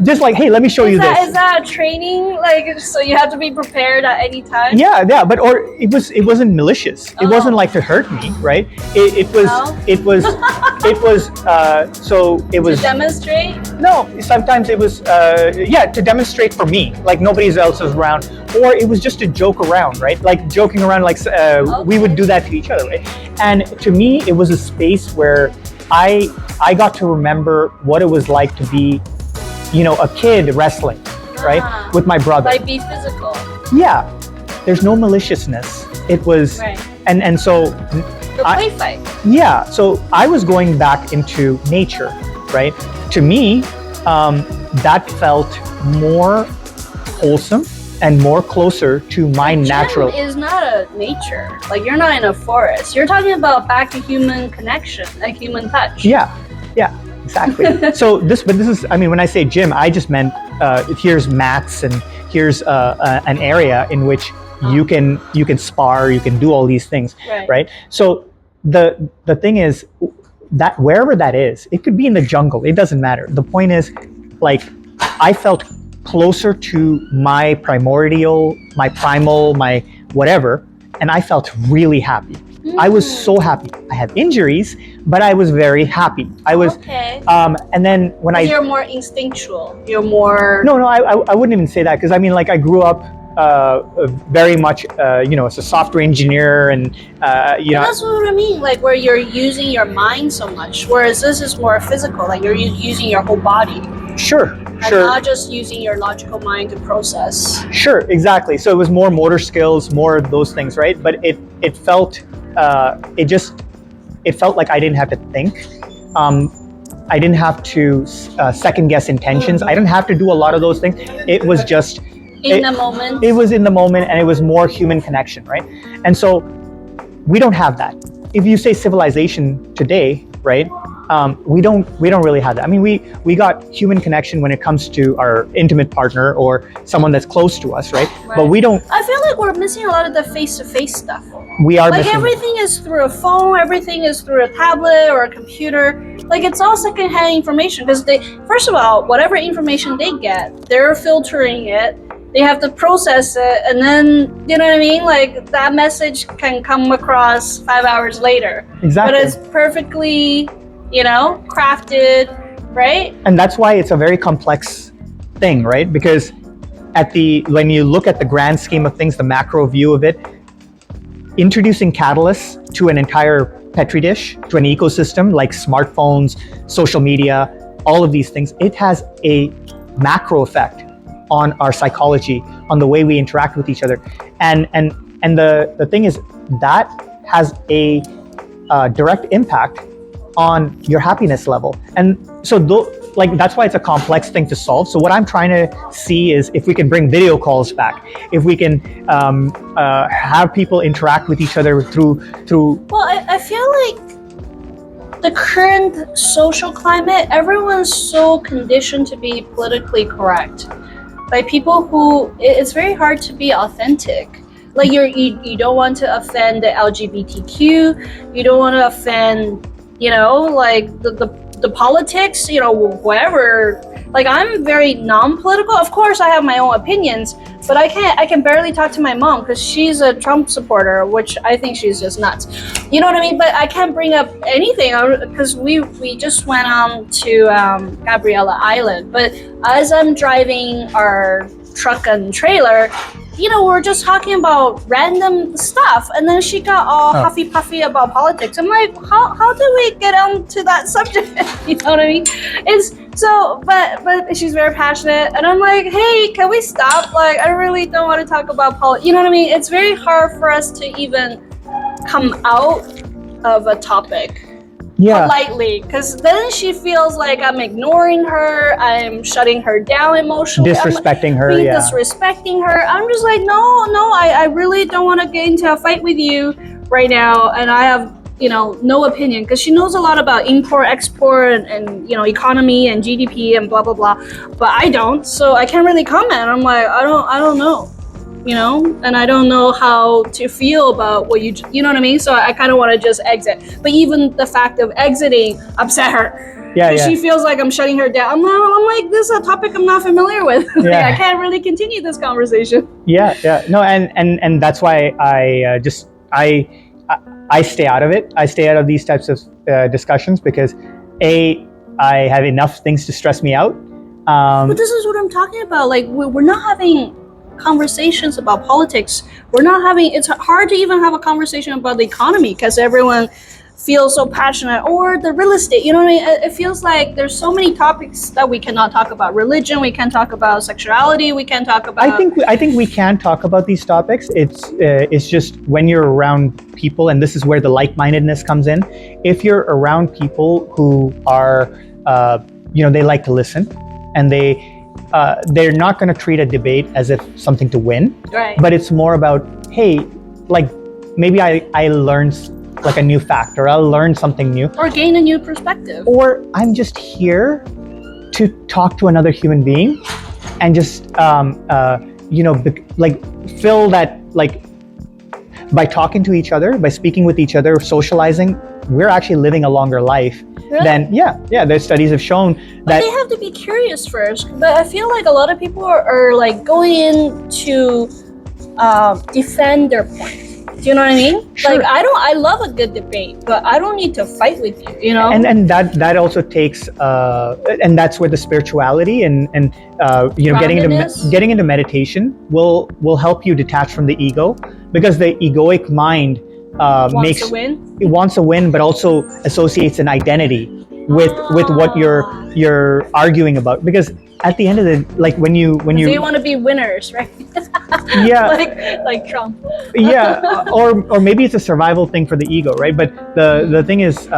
Just like, hey, let me show you this. Is that training? Like, so you have to be prepared at any time? Yeah, but it wasn't malicious. It wasn't like to hurt me, right? It was to demonstrate? No, sometimes it was to demonstrate for me, like nobody else was around, or it was just to joke around, right? Like joking around, like we would do that to each other, right? And to me, it was a space where I got to remember what it was like to be, a kid wrestling, right, with my brother. Like be physical. Yeah, there's no maliciousness. It was, right. and so the play fight. Yeah, so I was going back into nature, right? To me, that felt more wholesome and more closer to my natural. Gym is not a nature. Like, you're not in a forest. You're talking about back to human connection, like human touch. Yeah, exactly. So this is, I mean, when I say gym, I just meant here's mats and here's an area in which you can spar, you can do all these things, right? So the thing is that wherever that is, it could be in the jungle, it doesn't matter. The point is, like, I felt closer to my primordial, my primal, my whatever, and I felt really happy. I was so happy. I had injuries, but I was very happy. I was, and then when you're more instinctual. You're more. No, I wouldn't even say that, because I mean, like, I grew up very much, as a software engineer, and that's what I mean. Like, where you're using your mind so much, whereas this is more physical. Like, you're using your whole body. Sure. Not just using your logical mind to process. Sure, exactly. So it was more motor skills, more of those things, right? But it felt, it felt like I didn't have to think I didn't have to second guess intentions. I didn't have to do a lot of those things. It was just In the moment. It was in the moment, and it was more human connection, right? And so we don't have that. If you say civilization today, right? We don't really have that. I mean, we got human connection when it comes to our intimate partner or someone that's close to us, right? But we don't. I feel like we're missing a lot of the face-to-face stuff. We are like missing. Everything is through a phone, everything is through a tablet or a computer. Like it's all secondhand information because first of all, whatever information they get, they're filtering it. They have to process it, and then you know what I mean. Like that message can come across 5 hours later. Exactly. But it's perfectly, crafted, right? And that's why it's a very complex thing, right? Because when you look at the grand scheme of things, the macro view of it, introducing catalysts to an entire petri dish, to an ecosystem like smartphones, social media, all of these things, it has a macro effect on our psychology, on the way we interact with each other. And the thing is that has a direct impact on your happiness level. And so that's why it's a complex thing to solve. So what I'm trying to see is if we can bring video calls back, if we can have people interact with each other through. Well, I feel like the current social climate, everyone's so conditioned to be politically correct. By people who, it's very hard to be authentic. Like you don't want to offend the LGBTQ, you don't want to offend, like the politics, whoever. Like I'm very non-political. Of course, I have my own opinions, but I can barely talk to my mom because she's a Trump supporter, which I think she's just nuts. You know what I mean? But I can't bring up anything because we just went on to Gabriella Island. But as I'm driving our truck and trailer, we're just talking about random stuff, and then she got all huffy puffy about politics. I'm like, how did we get onto that subject? You know what I mean? It's so, but she's very passionate, and I'm like, hey, can we stop? Like, I really don't want to talk about politics. You know what I mean? It's very hard for us to even come out of a topic. Politely, because then she feels like I'm ignoring her, I'm shutting her down emotionally, disrespecting her. Disrespecting her. I'm just like, no, I really don't want to get into a fight with you right now, and I have no opinion, because she knows a lot about import, export, and economy and GDP and blah blah blah, but I don't, so I can't really comment. I'm like, I don't know. And I don't know how to feel about what you know what I mean? So I kind of want to just exit. But even the fact of exiting upset her. Yeah. She feels like I'm shutting her down. I'm like, this is a topic I'm not familiar with. Like, I can't really continue this conversation. Yeah. No, and that's why I stay out of it. I stay out of these types of discussions because I have enough things to stress me out. But this is what I'm talking about. Like, we're not having conversations about politics. It's hard to even have a conversation about the economy because everyone feels so passionate, or the real estate, you know what I mean? It feels like there's so many topics that we cannot talk about. Religion, we can't talk about sexuality, we can't talk about... I think we can talk about these topics. It's just when you're around people, and this is where the like-mindedness comes in. If you're around people who are, they like to listen, and they're not going to treat a debate as if something to win, right? But it's more about, hey, like maybe I learned like a new fact, or I'll learn something new, or gain a new perspective, or I'm just here to talk to another human being and just like fill that, like by talking to each other, by speaking with each other, socializing, we're actually living a longer life. Really? Then there's studies have shown that. But they have to be curious first. But I feel like a lot of people are like going in to defend their point. Do you know what I mean? Sure. Like I love a good debate, but I don't need to fight with you. And that also takes and that's where the spirituality and getting into meditation will help you detach from the ego, because the egoic mind wants a win, but also associates an identity with what you're arguing about. Because at the end of the, like when you So you want to be winners, right? yeah, like Trump. yeah, or maybe it's a survival thing for the ego, right? But the thing is,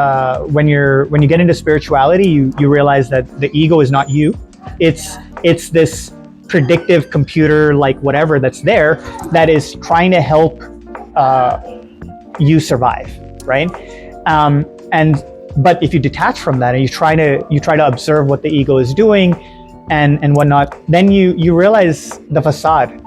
when you get into spirituality, you realize that the ego is not you. It's this predictive computer, like whatever that's there, that is trying to help you survive, right? And but if you detach from that and you try to observe what the ego is doing and whatnot, then you realize the facade.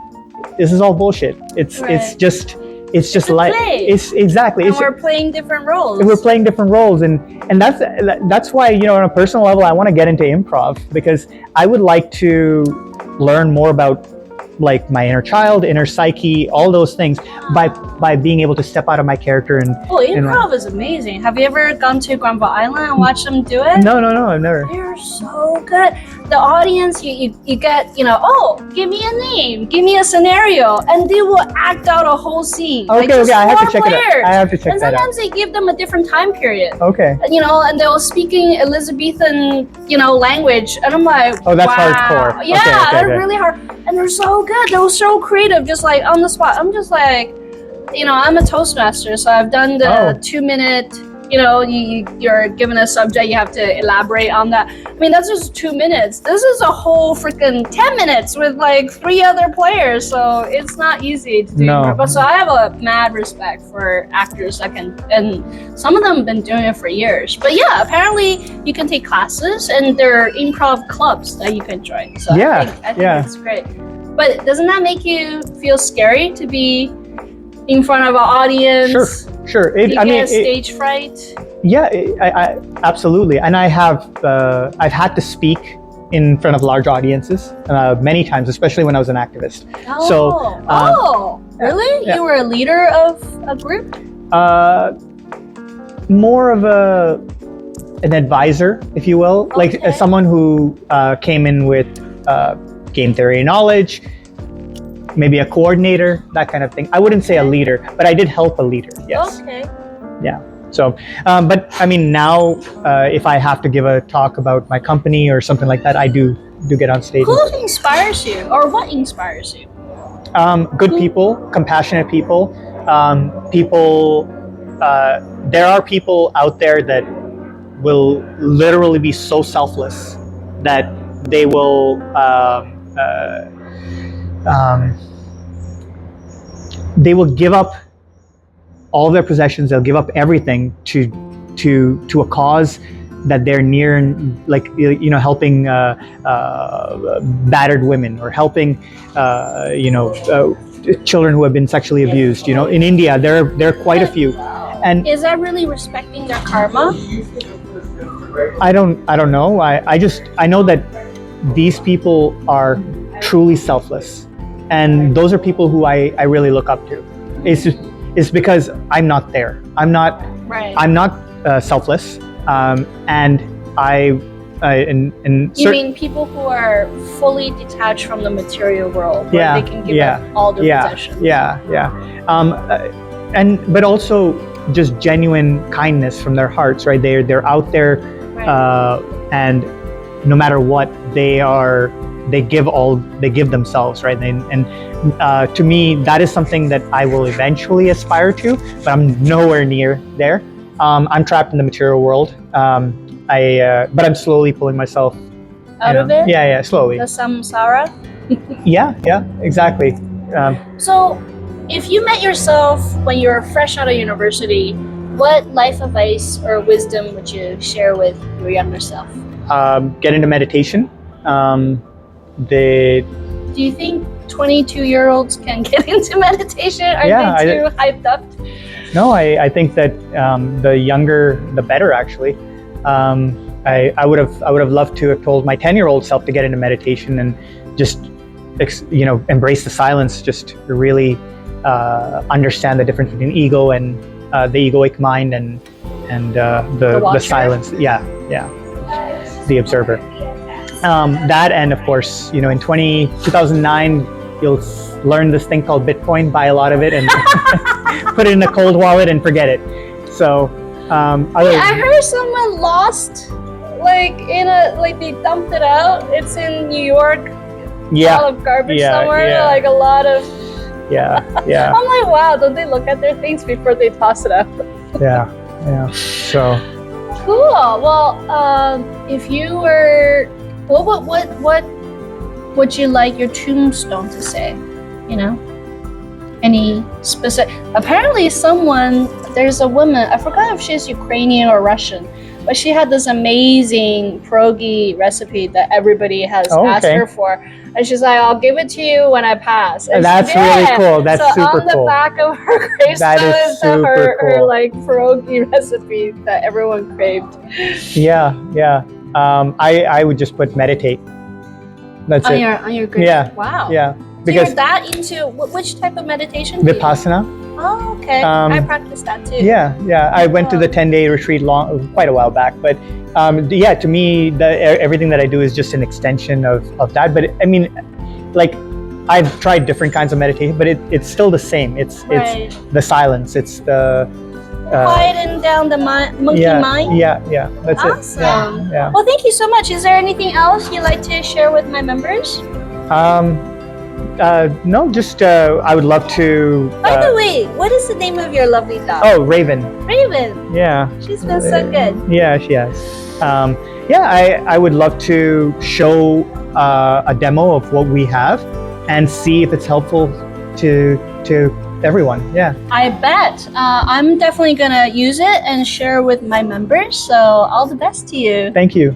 This is all bullshit. It's just like it's exactly. And we're playing different roles. We're playing different roles, and that's why, you know, on a personal level, I want to get into improv, because I would like to learn more about like my inner child, inner psyche, all those things by being able to step out of my character and. Oh, improv is amazing. Have you ever gone to Granville Island and watched them do it? No, I've never. They're so good. The audience, you get, you know, oh, give me a name, give me a scenario, and they will act out a whole scene. Okay, I have to check it out. I have to check and that out. sometimes they give them a different time period. Okay. And, you know, and they were speaking Elizabethan, you know, language, and I'm like, oh, that's wow. hardcore. Yeah, okay. they're really hard, and they're so good. They were so creative, just like on the spot. I'm just like, you know, I'm a Toastmaster, so I've done the 2-minute. You know, you're given a subject, you have to elaborate on that. I mean, that's just 2 minutes. This is a whole freaking 10 minutes with like 3 other players, so it's not easy to do. No. But so I have a mad respect for actors that can, and some of them have been doing it for years. But yeah, apparently you can take classes, and there are improv clubs that you can join. So I think it's great. But doesn't that make you feel scary to be in front of an audience? Sure. Do you get stage fright? Yeah, I absolutely. And I've had to speak in front of large audiences many times, especially when I was an activist. Really? Yeah. You were a leader of a group? More of an advisor, if you will, like someone who came in with game theory knowledge. Maybe a coordinator, that kind of thing. I wouldn't say a leader, but I did help a leader. Yes. Okay. Yeah. So, but I mean, now if I have to give a talk about my company or something like that, I do get on stage. Who inspires you, or what inspires you? Good people, compassionate people. There are people out there that will literally be so selfless that they will. They will give up all their possessions. They'll give up everything to a cause that they're near, and like, you know, helping battered women, or helping children who have been sexually abused. You know, in India there are quite a few. And is that really respecting their karma? I don't know. I know that these people are truly selfless. And those are people who I really look up to. It's because I'm not there. I'm not selfless. And you mean people who are fully detached from the material world, where they can give up all their possessions? But also just genuine kindness from their hearts, right? They're out there, and no matter what, they give themselves, right? And to me, that is something that I will eventually aspire to, but I'm nowhere near there. I'm trapped in the material world. But I'm slowly pulling myself out of it. Yeah, slowly. The samsara. Yeah, exactly. So, if you met yourself when you were fresh out of university, what life advice or wisdom would you share with your younger self? Get into meditation. Do you think 22-year-olds can get into meditation? Are they too hyped up? No, I think that the younger, the better. Actually, I would have loved to have told my 10-year-old self to get into meditation and just embrace the silence, just really understand the difference between ego and the egoic mind and the silence. Yeah, the observer. That, and of course, in 2009, you'll learn this thing called Bitcoin, buy a lot of it, and put it in a cold wallet and forget it. So, I heard someone lost like in a like they dumped it out. It's in New York. Yeah. All of garbage Yeah, somewhere. yeah. Like a lot of. Yeah. Yeah. I'm like, wow, don't they look at their things before they toss it out? Yeah. Yeah. So. Cool. Well, if you were, what would you like your tombstone to say? You know, any specific? Apparently, there's a woman. I forgot if she's Ukrainian or Russian, but she had this amazing pierogi recipe that everybody has asked her for, and she's like, "I'll give it to you when I pass." And that's really cool. That's so super on the cool. back of her gravestone is her cool. like pierogi recipe that everyone craved. Yeah. Yeah. I would just put meditate. That's on it. Your gravestone. Yeah. Wow. Yeah. So Because you're that into which type of meditation? do you do? Vipassana. Oh, okay. I practice that too. Yeah, yeah. I went to the 10-day retreat quite a while back, but yeah, to me, everything that I do is just an extension of that. But I mean, like, I've tried different kinds of meditation, but it's still the same. It's the silence. It's the quieting down the monkey mind. Yeah, yeah. That's awesome. it. Yeah. Well, thank you so much. Is there anything else you'd like to share with my members? No, just I would love to. By the way, what is the name of your lovely dog? Oh, Raven. Raven. Yeah. She's been so good. Yeah, she has. Yeah, I would love to show a demo of what we have and see if it's helpful to everyone. Yeah. I bet. I'm definitely gonna use it and share with my members. So all the best to you. Thank you.